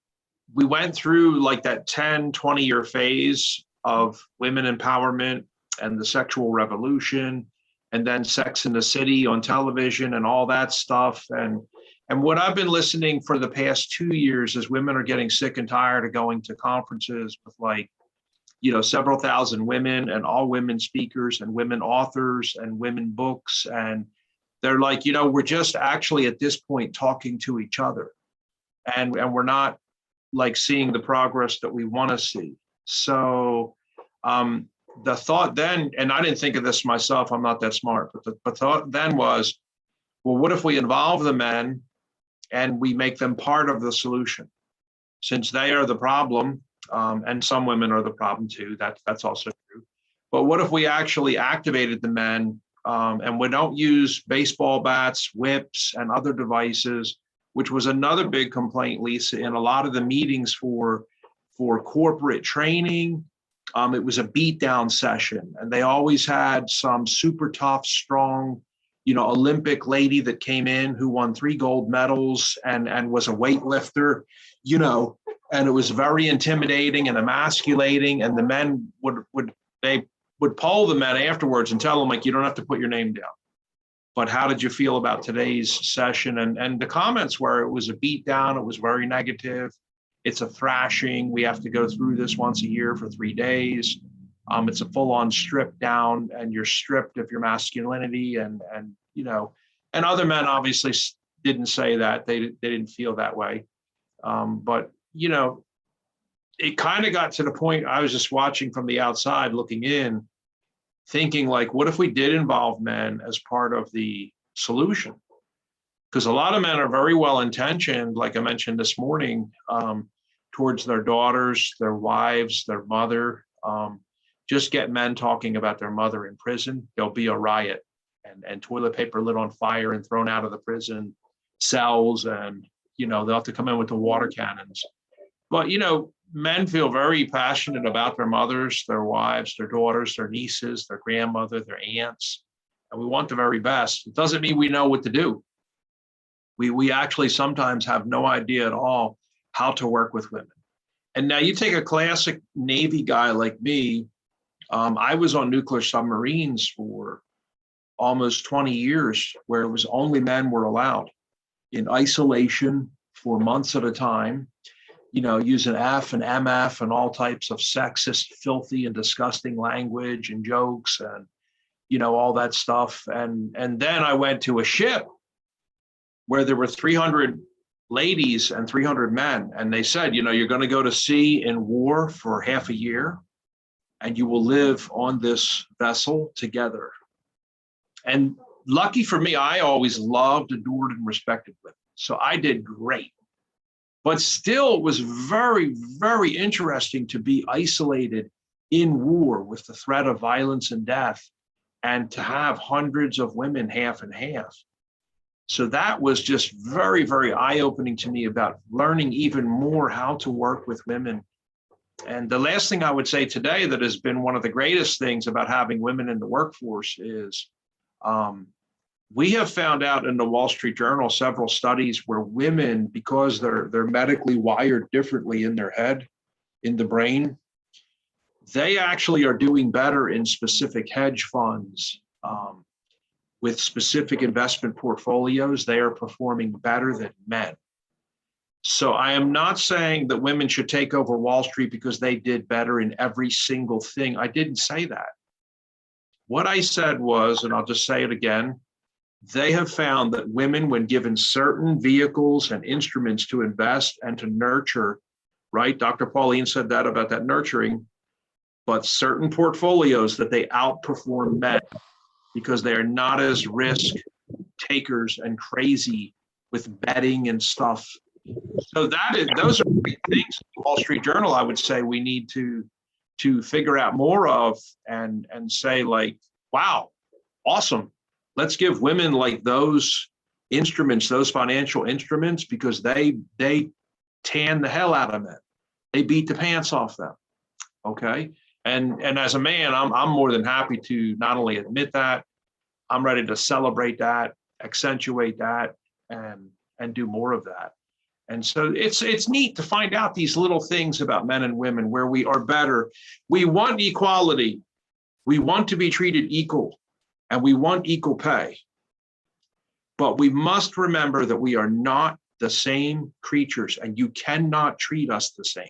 we went through like that 10, 20-year phase of women empowerment and the sexual revolution, and then Sex in the City on television and all that stuff. And what I've been listening for the past 2 years is women are getting sick and tired of going to conferences with several thousand women and all women speakers and women authors and women books. And they're like, we're just actually at this point talking to each other. And we're not seeing the progress that we want to see. So the thought then, and I didn't think of this myself, I'm not that smart, but the thought then was, well, what if we involve the men and we make them part of the solution? Since they are the problem, and some women are the problem too, that's also true. But what if we actually activated the men and we don't use baseball bats, whips, and other devices, which was another big complaint, Lisa, in a lot of the meetings for corporate training. It was a beatdown session, and they always had some super tough, strong, Olympic lady that came in who won 3 gold medals and was a weightlifter, and it was very intimidating and emasculating. And the men would poll the men afterwards and tell them, you don't have to put your name down, but how did you feel about today's session? And the comments were, it was a beatdown. It was very negative. It's a thrashing. We have to go through this once a year for 3 days. It's a full-on strip down, and you're stripped of your masculinity, and other men obviously didn't say that. They didn't feel that way. But it kind of got to the point, I was just watching from the outside looking in, thinking what if we did involve men as part of the solution? Because a lot of men are very well intentioned, like I mentioned this morning, towards their daughters, their wives, their mother. Just get men talking about their mother in prison, there'll be a riot, and toilet paper lit on fire and thrown out of the prison cells, and they'll have to come in with the water cannons. But men feel very passionate about their mothers, their wives, their daughters, their nieces, their grandmother, their aunts, and we want the very best. It doesn't mean we know what to do. We actually sometimes have no idea at all how to work with women. And now you take a classic Navy guy like me. I was on nuclear submarines for almost 20 years, where it was only men were allowed in isolation for months at a time, using F and MF and all types of sexist, filthy, and disgusting language and jokes and, all that stuff. And then I went to a ship where there were 300 ladies and 300 men. And they said, you're going to go to sea in war for half a year, and you will live on this vessel together. And lucky for me, I always loved, adored, and respected women. So I did great. But still, it was very, very interesting to be isolated in war with the threat of violence and death, and to have hundreds of women half and half. So that was just very, very eye-opening to me about learning even more how to work with women. And the last thing I would say today that has been one of the greatest things about having women in the workforce is we have found out in the Wall Street Journal several studies where women, because they're medically wired differently in their head, in the brain, they actually are doing better in specific hedge funds with specific investment portfolios. They are performing better than men. So I am not saying that women should take over Wall Street because they did better in every single thing. I didn't say that. What I said was, and I'll just say it again, they have found that women, when given certain vehicles and instruments to invest and to nurture, right? Dr. Pauline said that about that nurturing, but certain portfolios that they outperform men because they are not as risk takers and crazy with betting and stuff. So those are great things. Wall Street Journal, I would say we need to figure out more of and say like, wow, awesome. Let's give women like those instruments, those financial instruments, because they tan the hell out of men. They beat the pants off them. Okay. And as a man, I'm more than happy to not only admit that, I'm ready to celebrate that, accentuate that, and do more of that. And so it's neat to find out these little things about men and women where we are better. We want equality. We want to be treated equal, and we want equal pay. But we must remember that we are not the same creatures, and you cannot treat us the same.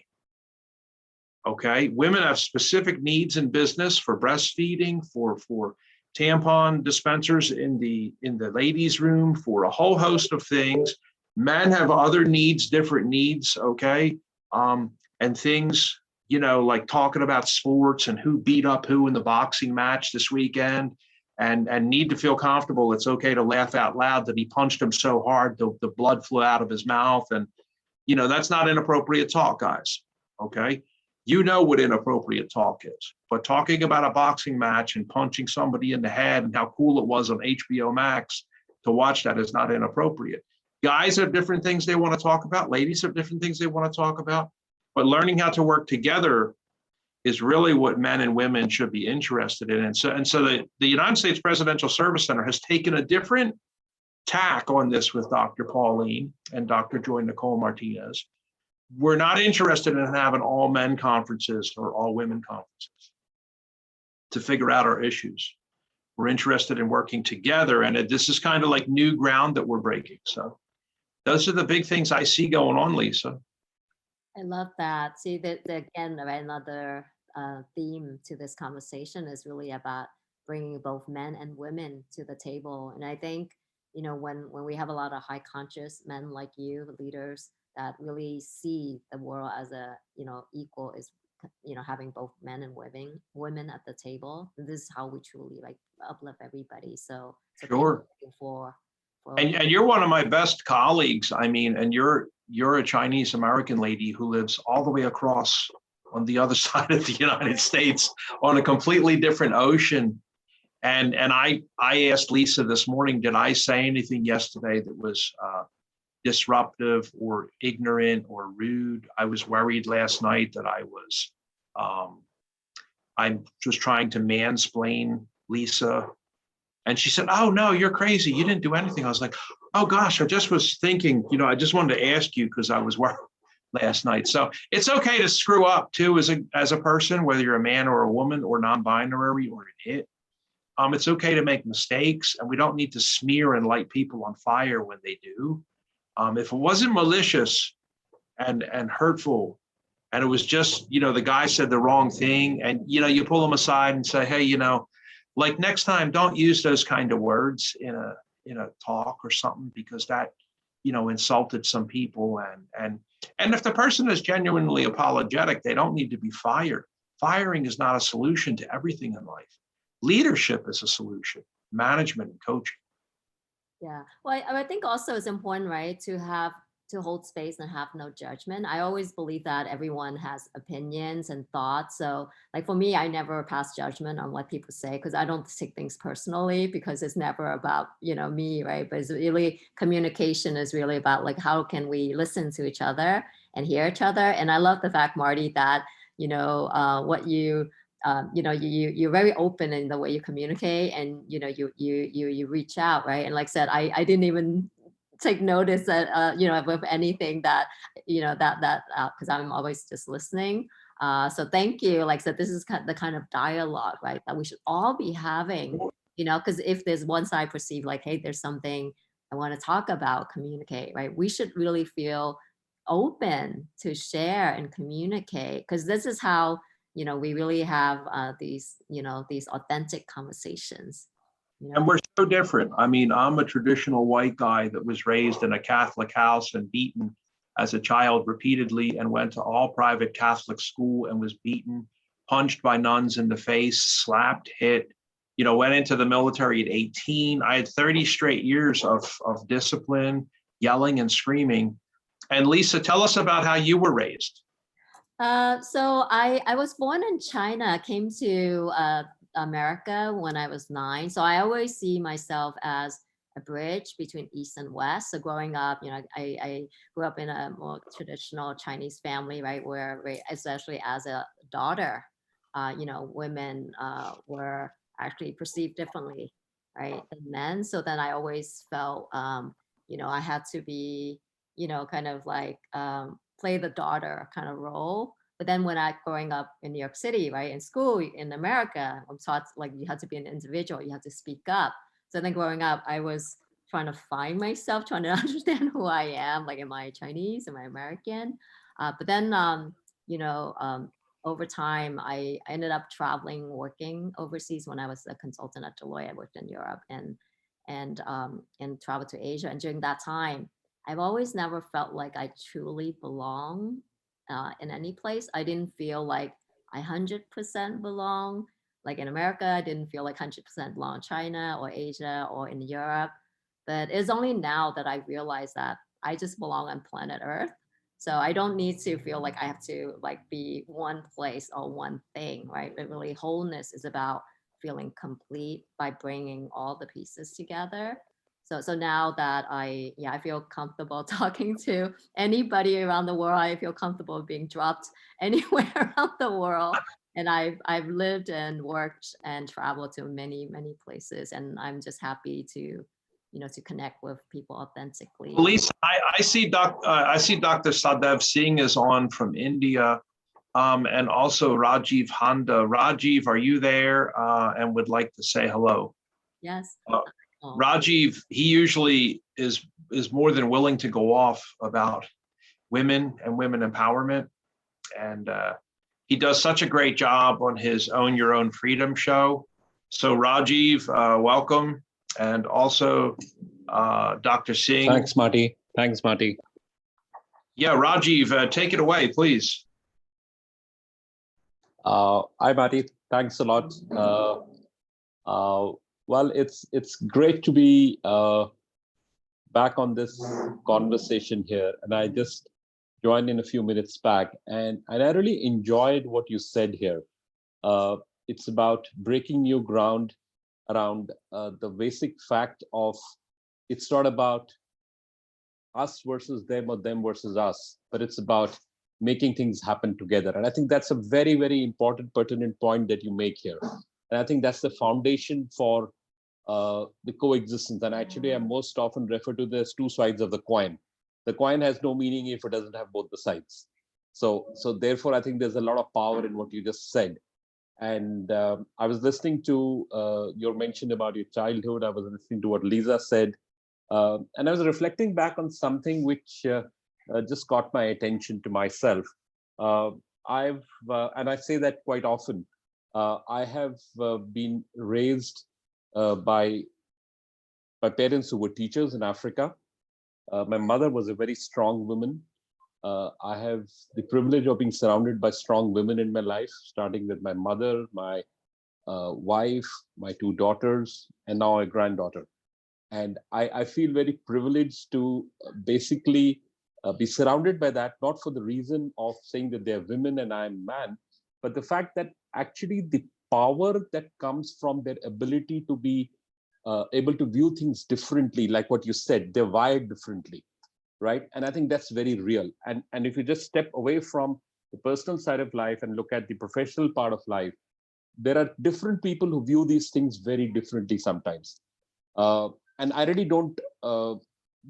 Okay, women have specific needs in business for breastfeeding, for tampon dispensers in the ladies' room, for a whole host of things. Men have other needs, different needs, okay? And things, you know, like talking about sports and who beat up who in the boxing match this weekend, and need to feel comfortable. It's okay to laugh out loud that he punched him so hard, the blood flew out of his mouth. And, you know, that's not inappropriate talk, guys, okay? You know what inappropriate talk is, but talking about a boxing match and punching somebody in the head and how cool it was on HBO Max to watch that is not inappropriate. Guys have different things they want to talk about. Ladies have different things they want to talk about, but learning how to work together is really what men and women should be interested in. And so the United States Presidential Service Center has taken a different tack on this with Dr. Pauline and Dr. Joy Nicole Martinez. We're not interested in having all men conferences or all women conferences to figure out our issues. We're interested in working together, and this is kind of like new ground that we're breaking. So those are the big things I see going on, Lisa. I love that. See, that again, right, another theme to this conversation is really about bringing both men and women to the table. And I think, you know, when we have a lot of high conscious men like you, leaders, that really see the world as a, you know, equal, is, you know, having both men and women at the table. This is how we truly like uplift everybody. So Sure. And you're one of my best colleagues. I mean, and you're a Chinese American lady who lives all the way across on the other side of the United States on a completely different ocean. And I asked Lisa this morning, did I say anything yesterday that was disruptive or ignorant or rude? I was worried last night that I was trying to mansplain Lisa. And she said, oh no, you're crazy. You didn't do anything. I was like, oh gosh, I just was thinking, you know, I just wanted to ask you because I was worried last night. So it's okay to screw up too as a person, whether you're a man or a woman or non-binary or an it. It's okay to make mistakes, and we don't need to smear and light people on fire when they do. If it wasn't malicious and hurtful, and it was just, you know, the guy said the wrong thing, and, you know, you pull them aside and say, hey, you know, like next time, don't use those kind of words in a talk or something, because that, you know, insulted some people. And if the person is genuinely apologetic, they don't need to be fired. Firing is not a solution to everything in life. Leadership is a solution, management and coaching. Yeah, well, I think also it's important, right, to hold space and have no judgment. I always believe that everyone has opinions and thoughts. So like for me, I never pass judgment on what people say, because I don't take things personally, because it's never about, you know, me, right? But it's really, communication is really about like, how can we listen to each other and hear each other? And I love the fact, Marty, that, you know, what you know, you're very open in the way you communicate, and, you know, you reach out, right? And like I said, I didn't even take notice that, you know, of anything that, you know, that because I'm always just listening. So thank you. Like I said, this is the kind of dialogue, right, that we should all be having, you know, because if there's one side perceived like, hey, there's something I want to talk about, communicate, right? We should really feel open to share and communicate, because this is how, we really have these authentic conversations. And we're so different. I mean, I'm a traditional white guy that was raised in a Catholic house and beaten as a child repeatedly, and went to all private Catholic school and was beaten, punched by nuns in the face, slapped, hit, went into the military at 18. I had 30 straight years of discipline, yelling and screaming. And Lisa, tell us about how you were raised. So I was born in China, came to America when I was 9. So I always see myself as a bridge between East and West. So growing up, I grew up in a more traditional Chinese family, right, where especially as a daughter, women were actually perceived differently, right, than men. So then I always felt, I had to be, kind of like play the daughter kind of role. But then when growing up in New York City, right, in school in America, I'm taught like you have to be an individual, you have to speak up. So then growing up, I was trying to find myself, trying to understand who I am, like, am I Chinese, am I American? But then, over time, I ended up traveling, working overseas. When I was a consultant at Deloitte, I worked in Europe and traveled to Asia. And during that time, I've always never felt like I truly belong in any place. I didn't feel like I 100% belong. Like in America, I didn't feel like 100% belong in China or Asia or in Europe. But it's only now that I realize that I just belong on planet Earth. So I don't need to feel like I have to like be one place or one thing, right? But really wholeness is about feeling complete by bringing all the pieces together. So now that I feel comfortable talking to anybody around the world, I feel comfortable being dropped anywhere around the world. And I've lived and worked and traveled to many, many places. And I'm just happy to, to connect with people authentically. Lisa, I see Dr. Sadev Singh is on from India, and also Rajiv Handa. Rajiv, are you there and would like to say hello? Yes. Rajiv, he usually is more than willing to go off about women and women empowerment. And he does such a great job on his Own Your Own Freedom show. So Rajiv, welcome. And also Dr. Singh. Thanks, Marty. Thanks, Marty. Yeah, Rajiv, take it away, please. Hi, Marty. Thanks a lot. Well, it's great to be back on this conversation here. And I just joined in a few minutes back, and I really enjoyed what you said here. It's about breaking new ground around the basic fact of it's not about us versus them or them versus us, but it's about making things happen together. And I think that's a very, very important, pertinent point that you make here. And I think that's the foundation for the coexistence. And actually, I most often refer to this two sides of the coin. The coin has no meaning if it doesn't have both the sides. So therefore, I think there's a lot of power in what you just said. And I was listening to your mention about your childhood. I was listening to what Lisa said. And I was reflecting back on something which just caught my attention to myself. And I say that quite often. I have been raised by parents who were teachers in Africa. My mother was a very strong woman. I have the privilege of being surrounded by strong women in my life, starting with my mother, my wife, my two daughters, and now a granddaughter. And I feel very privileged to basically be surrounded by that, not for the reason of saying that they're women and I'm man, but the fact that actually the power that comes from their ability to be able to view things differently, like what you said, they're wired differently, right? And I think that's very real. And if you just step away from the personal side of life and look at the professional part of life, there are different people who view these things very differently sometimes. And I really don't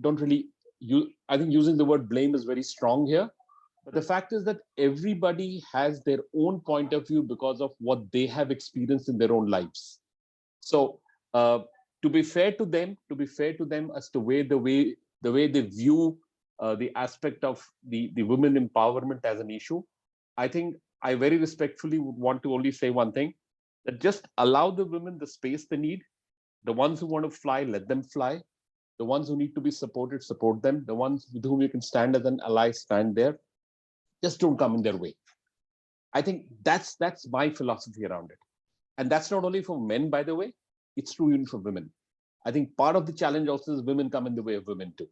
really use, I think using the word blame is very strong here. But the fact is that everybody has their own point of view because of what they have experienced in their own lives. So to be fair to them as to the way they view the aspect of the women empowerment as an issue, I think I very respectfully would want to only say one thing, that just allow the women the space they need. The ones who want to fly, let them fly. The ones who need to be supported, support them. The ones with whom you can stand as an ally, stand there. Just don't come in their way. I think that's my philosophy around it. And that's not only for men, by the way, it's true even for women. I think part of the challenge also is women come in the way of women too.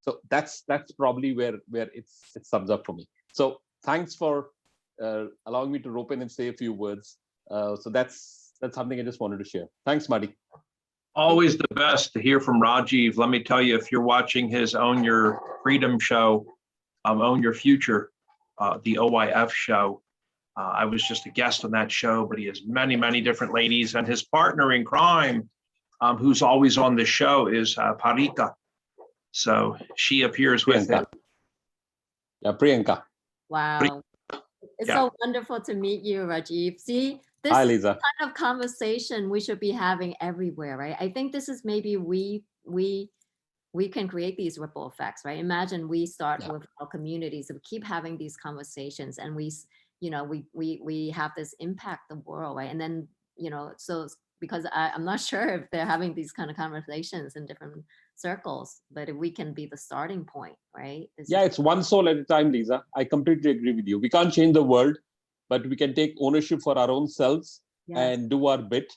So that's probably where it sums up for me. So thanks for allowing me to rope in and say a few words. So that's something I just wanted to share. Thanks, Marty. Always the best to hear from Rajiv. Let me tell you, if you're watching his Own Your Freedom show, Own Your Future, the OYF show, I was just a guest on that show, but he has many, many different ladies, and his partner in crime, who's always on the show, is Sarika. So she appears with him. Yeah, Priyanka. Wow. It's so wonderful to meet you, Rajiv. See, this Hi, is Lisa. the kind of conversation we should be having everywhere, right? I think this is maybe we can create these ripple effects, right? Imagine we start with our communities and keep having these conversations, and we have this impact the world, right? And then, so because I'm not sure if they're having these kind of conversations in different circles, but if we can be the starting point, right? It's one soul at a time, Lisa. I completely agree with you. We can't change the world, but we can take ownership for our own selves and do our bit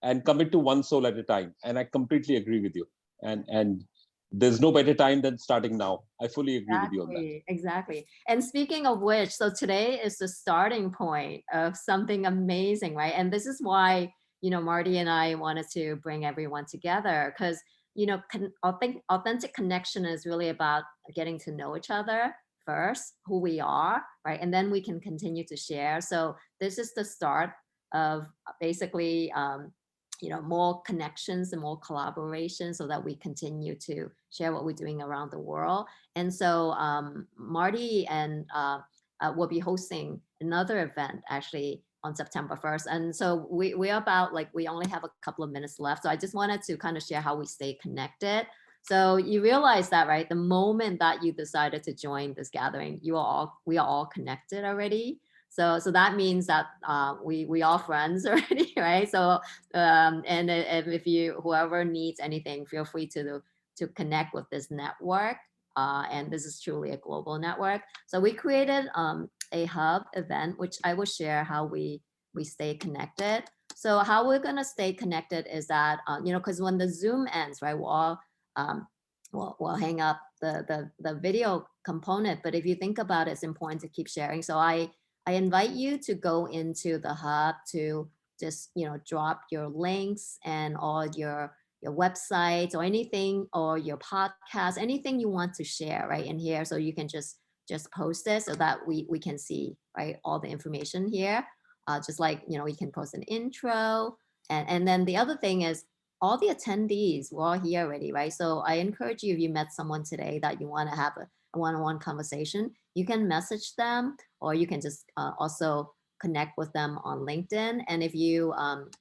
and commit to one soul at a time. And I completely agree with you. And there's no better time than starting now. I fully agree with you on that. Exactly. And speaking of which, so today is the starting point of something amazing, right? And this is why, Marty and I wanted to bring everyone together, because, authentic connection is really about getting to know each other first, who we are, right? And then we can continue to share. So this is the start of basically, more connections and more collaboration so that we continue to share what we're doing around the world. And so Marty and will be hosting another event actually on September 1st. And so we're about, we only have a couple of minutes left. So I just wanted to kind of share how we stay connected. So you realize that, right? The moment that you decided to join this gathering, we are all connected already. So that means that we all friends already, right? So and if whoever needs anything, feel free to connect with this network. And this is truly a global network. So we created a hub event, which I will share how we stay connected. So how we're gonna stay connected is that because when the Zoom ends, right, we'll hang up the video component. But if you think about it, it's important to keep sharing. So I invite you to go into the hub to just, drop your links and all your websites or anything, or your podcast, anything you want to share right in here. So you can just post it so that we can see, right, all the information here. Just like, we can post an intro. And then the other thing is all the attendees were all here already, right? So I encourage you, if you met someone today that you want to have a one-on-one conversation, you can message them, or you can just also connect with them on LinkedIn. And if you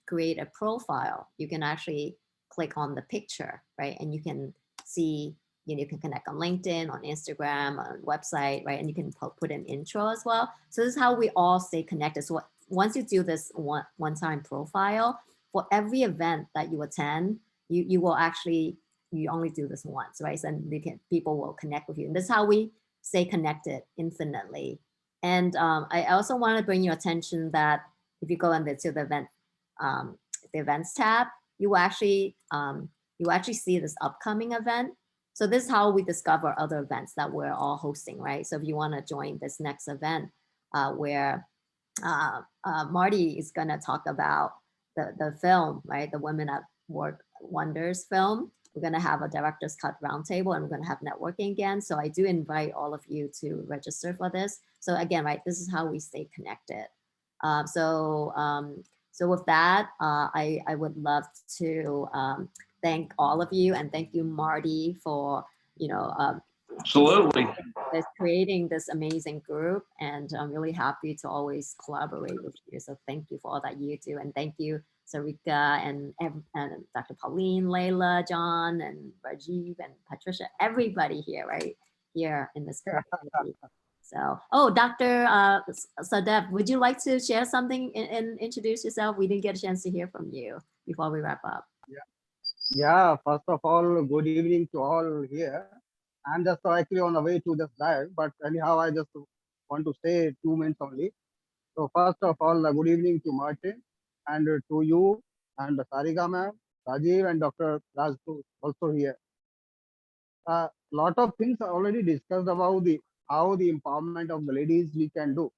create a profile, you can actually click on the picture, right? And you can see, you can connect on LinkedIn, on Instagram, on website, right? And you can put an intro as well. So this is how we all stay connected. So once you do this one-time profile, for every event that you attend, you will actually, you only do this once, right? So and people will connect with you. And this is how we stay connected infinitely. And I also want to bring your attention that if you go into the events tab, you will actually see this upcoming event. So this is how we discover other events that we're all hosting, right? So if you want to join this next event where Marty is going to talk about the film, right? The Women Work Wonders film. We're going to have a director's cut roundtable, and we're going to have networking again. So I do invite all of you to register for this. So again, right, this is how we stay connected. So with that, I would love to thank all of you, and thank you, Marty, for Absolutely. creating this amazing group. And I'm really happy to always collaborate with you. So thank you for all that you do, and thank you, Sarika and Dr. Pauline, Layla, John, and Rajiv, and Patricia, everybody here, right here in this community. So, oh, Dr. Sadef, would you like to share something and introduce yourself? We didn't get a chance to hear from you before we wrap up. Yeah, first of all, good evening to all here. I'm just actually on the way to this dive, but anyhow, I just want to say 2 minutes only. So first of all, good evening to Marty and to you and Sarika ma'am, Rajiv and Dr. Raj also here. A lot of things are already discussed about how the empowerment of the ladies we can do.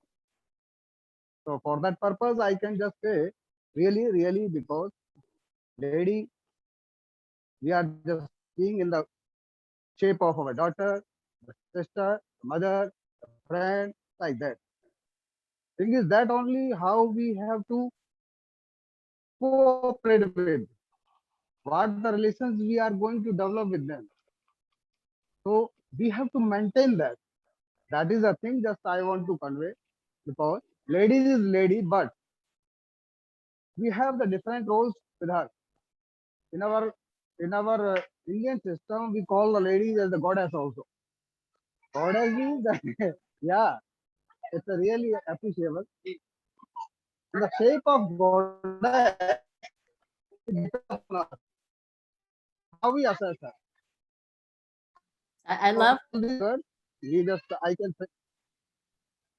So for that purpose, I can just say really because lady, we are just seeing in the shape of our daughter, sister, mother, friend, like that. Thing is that only how we have to cooperate with, what the relations we are going to develop with them. So we have to maintain that. That is a thing just I want to convey, because ladies is lady, but we have the different roles with her. In our Indian system, we call the ladies as the goddess also. Goddess means that, yeah, it's a really appreciable. In the shape of goddess, how we assess her. I love. We just, I can say,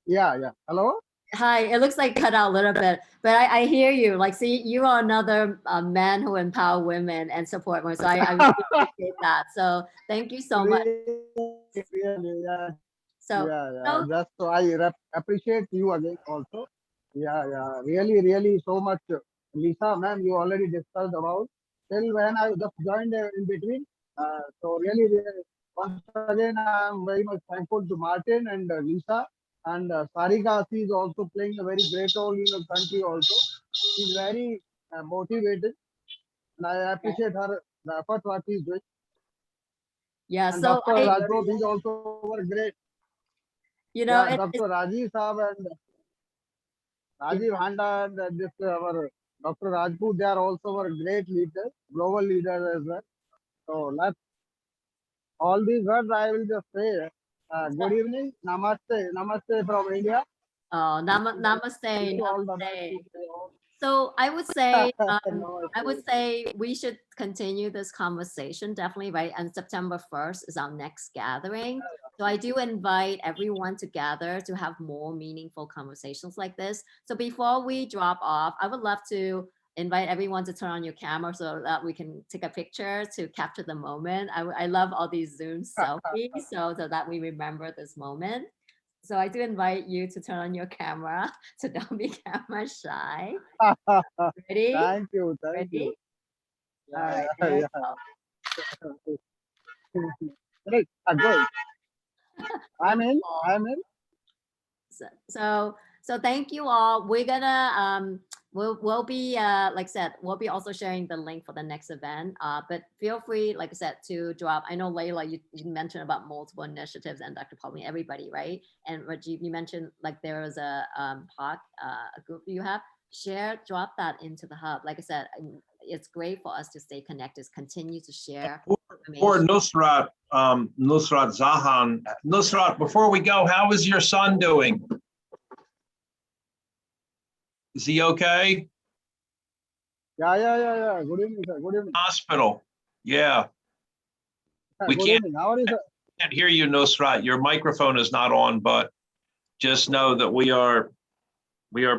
yeah. Hello? Hi, it looks like cut out a little bit, but I hear you. Like, see, you are another man who empower women and support women. So I really appreciate that. So thank you so much. Really, yeah. So, yeah. Just so I appreciate you again also. Yeah. Really so much. Lisa, ma'am, you already discussed about till when I just joined in between. So really, once again, I'm very much thankful to Martin and Lisa. And Sarika, she is also playing a very great role in the country also. She's very motivated. And I appreciate her, the effort what she's doing. Yeah, and so Dr. Rajput is also were great. You know, yeah, Dr. Rajiv Saab and Rajiv Handa and this our Dr. Rajput, they are also our great leaders, global leaders as well. So let's all these words I will just say. Good evening, namaste from India. Oh, namaste. So I would say we should continue this conversation definitely, right? And September 1st is our next gathering. So I do invite everyone to gather to have more meaningful conversations like this. So before we drop off, I would love to invite everyone to turn on your camera so that we can take a picture to capture the moment. I love all these Zoom selfies so that we remember this moment. So I do invite you to turn on your camera, so don't be camera shy. Ready? Thank you. Ready? Yeah, All right. Great. Good. I'm in. So thank you all. We're gonna we'll be like I said, we'll be also sharing the link for the next event. But feel free, like I said, to drop. I know Layla, you mentioned about multiple initiatives, and Dr. Pauline, everybody, right? And Rajiv, you mentioned like there was a a group you have. Drop that into the hub. Like I said, it's great for us to stay connected, continue to share. Or Nusrat, Nusrat Zahan. Nusrat, before we go, how is your son doing? Is he okay? Yeah. Good evening, sir. Good evening. Hospital. Yeah. We Good can't, evening. How are you, sir? can't hear you, Nusrat. Your microphone is not on, but just know that we are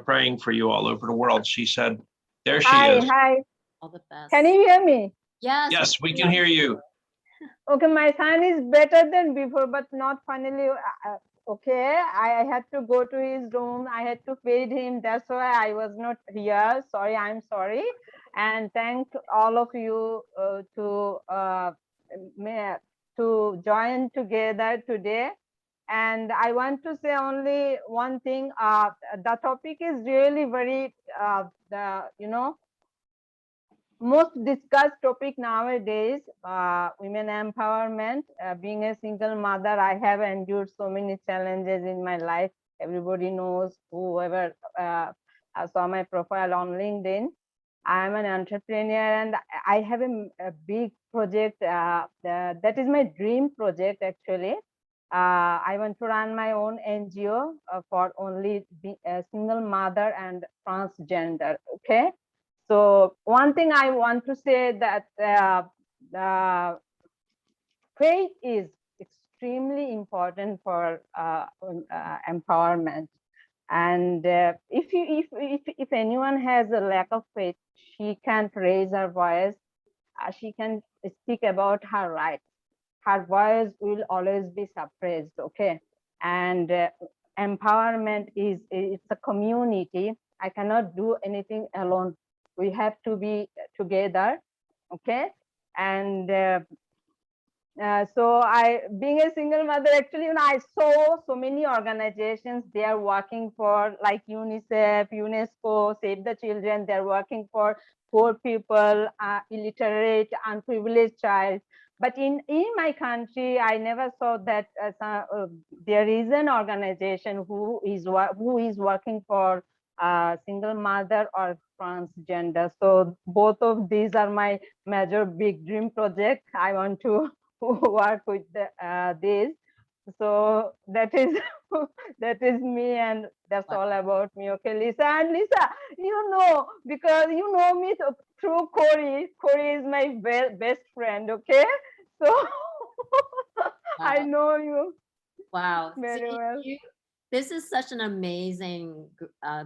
praying for you all over the world. She said, there she is. Hi. All the best. Can you hear me? Yes, we can hear you. Okay, my son is better than before, but not finally. Okay, I had to go to his room. I had to feed him. That's why I was not here. Sorry, I'm sorry. And thank all of you to join together today. And I want to say only one thing. The topic is really very most discussed topic nowadays, women empowerment. Being a single mother, I have endured so many challenges in my life. Everybody knows, whoever saw my profile on LinkedIn. I'm an entrepreneur and I have a big project. That is my dream project actually. I want to run my own NGO for only a single mother and transgender. Okay. So one thing I want to say that faith is extremely important for empowerment. And if anyone has a lack of faith, she can't raise her voice. She can speak about her rights. Her voice will always be suppressed. Okay, and empowerment is it's a community. I cannot do anything alone. We have to be together. Okay, and so being a single mother, actually, I saw so many organizations, they are working for like UNICEF, UNESCO, Save the Children, they're working for poor people, illiterate, unprivileged child. But in my country, I never saw that there is an organization who is working for single mother or transgender. So both of these are my major big dream project. I want to work with this. So that is that is me, and that's all about me. Okay, Lisa. And Lisa, because you know me through Corey. Corey is my best friend. Okay, so I know you. Wow. Very well. This is such an amazing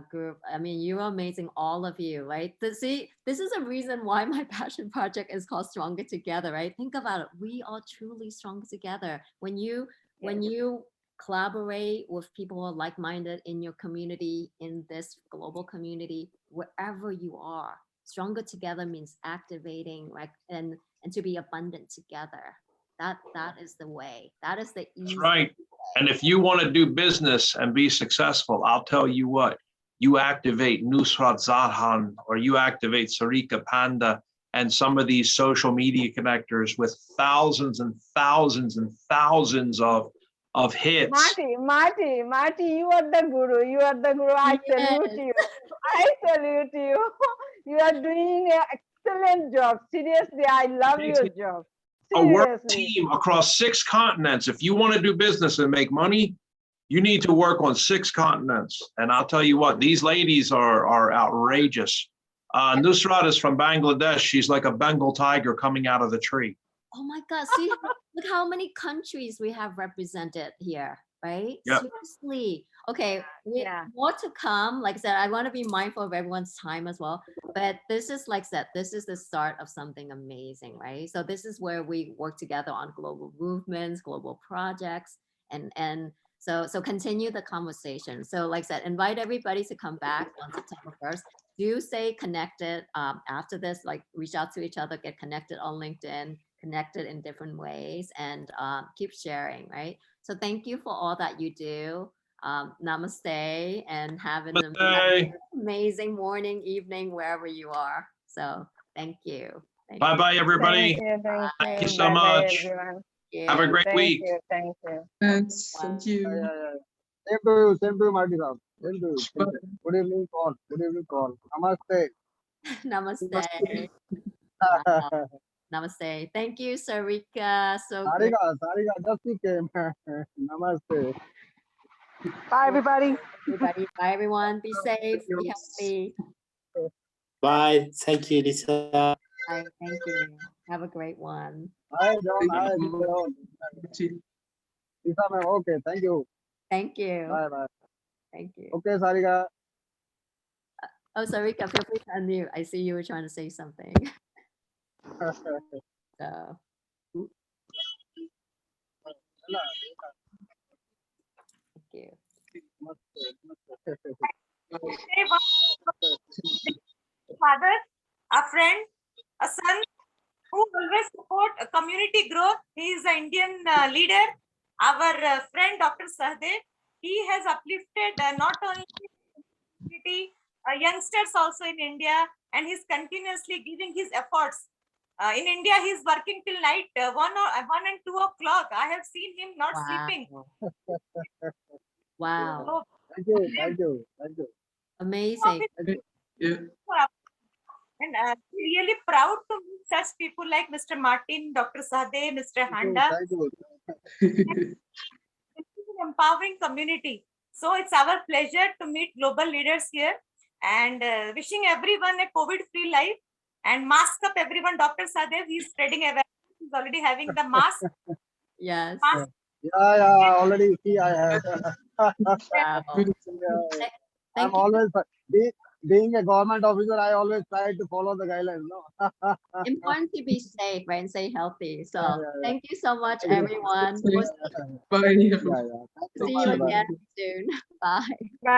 group. I mean, you're amazing, all of you, right? See, this is a reason why my passion project is called Stronger Together, right? Think about it. We are truly stronger together. When you collaborate with people who are like-minded in your community, in this global community, wherever you are, stronger together means activating, right? And to be abundant together. That is the way. That is the easy. That's right. And if you want to do business and be successful, I'll tell you what, you activate Nusrat Zahan, or you activate Sarika Panda and some of these social media connectors with thousands and thousands and thousands of hits. Marty, you are the guru. You are the guru. I salute you. I salute you. You are doing an excellent job. Seriously, I love your job. A work team across 6 continents. If you want to do business and make money, you need to work on 6 continents. And I'll tell you what, these ladies are outrageous. Nusrat is from Bangladesh. She's like a Bengal tiger coming out of the tree. Oh my God, see, look how many countries we have represented here, right? Yep. Seriously. Okay, more to come. Like I said, I want to be mindful of everyone's time as well. But this is, like I said, this is the start of something amazing, right? So this is where we work together on global movements, global projects, and so continue the conversation. So like I said, invite everybody to come back on September 1st. Do stay connected after this, like reach out to each other, get connected on LinkedIn, connected in different ways, and keep sharing, right? So thank you for all that you do. Namaste, and have an amazing morning, evening, wherever you are. So thank you. Bye-bye, everybody. Thank you so much. Have a great week. Thank you. Thanks. Thank you. Same to you, Marty. Good evening, call. Good evening, call. Namaste. Namaste. Wow. Namaste. Thank you, Sarika. So Sarika, just you came. Namaste. Bye, everybody. Bye, everyone. Be safe. Be healthy. Bye. Thank you, Lisa. Bye. Thank you. Have a great one. Hi, John. Hi, John. Lisa, ma'am. Okay. Thank you. Thank you. Bye. Thank you. Okay, Sarika. Oh, Sarika, feel free to unmute. I see you were trying to say something. So. Thank you. Father, a friend, a son who always support a community growth. He is an Indian leader. Our friend Dr. Sahdev, he has uplifted not only community, youngsters also in India, and he's continuously giving his efforts. In India, he's working till night, 1 and 2 o'clock. I have seen him not sleeping. Wow. So, Thank you. Amazing. And really proud to meet such people like Mr. Martin, Dr. Sahdev, Mr. Handa. Thank you. empowering community. So it's our pleasure to meet global leaders here, and wishing everyone a COVID-free life, and mask up everyone. Dr. Sadev, he's spreading awareness. He's already having the mask. Yes. Mask. Yeah, already see I have. Wow. Yeah, Thank I'm you. always, being a government officer, I always try to follow the guidelines. No? Important to be safe, right, and stay healthy. So Yeah. thank you so much, Yeah. everyone. Bye. Yeah. Thank you See so you much. Bye. again soon. Bye. Bye.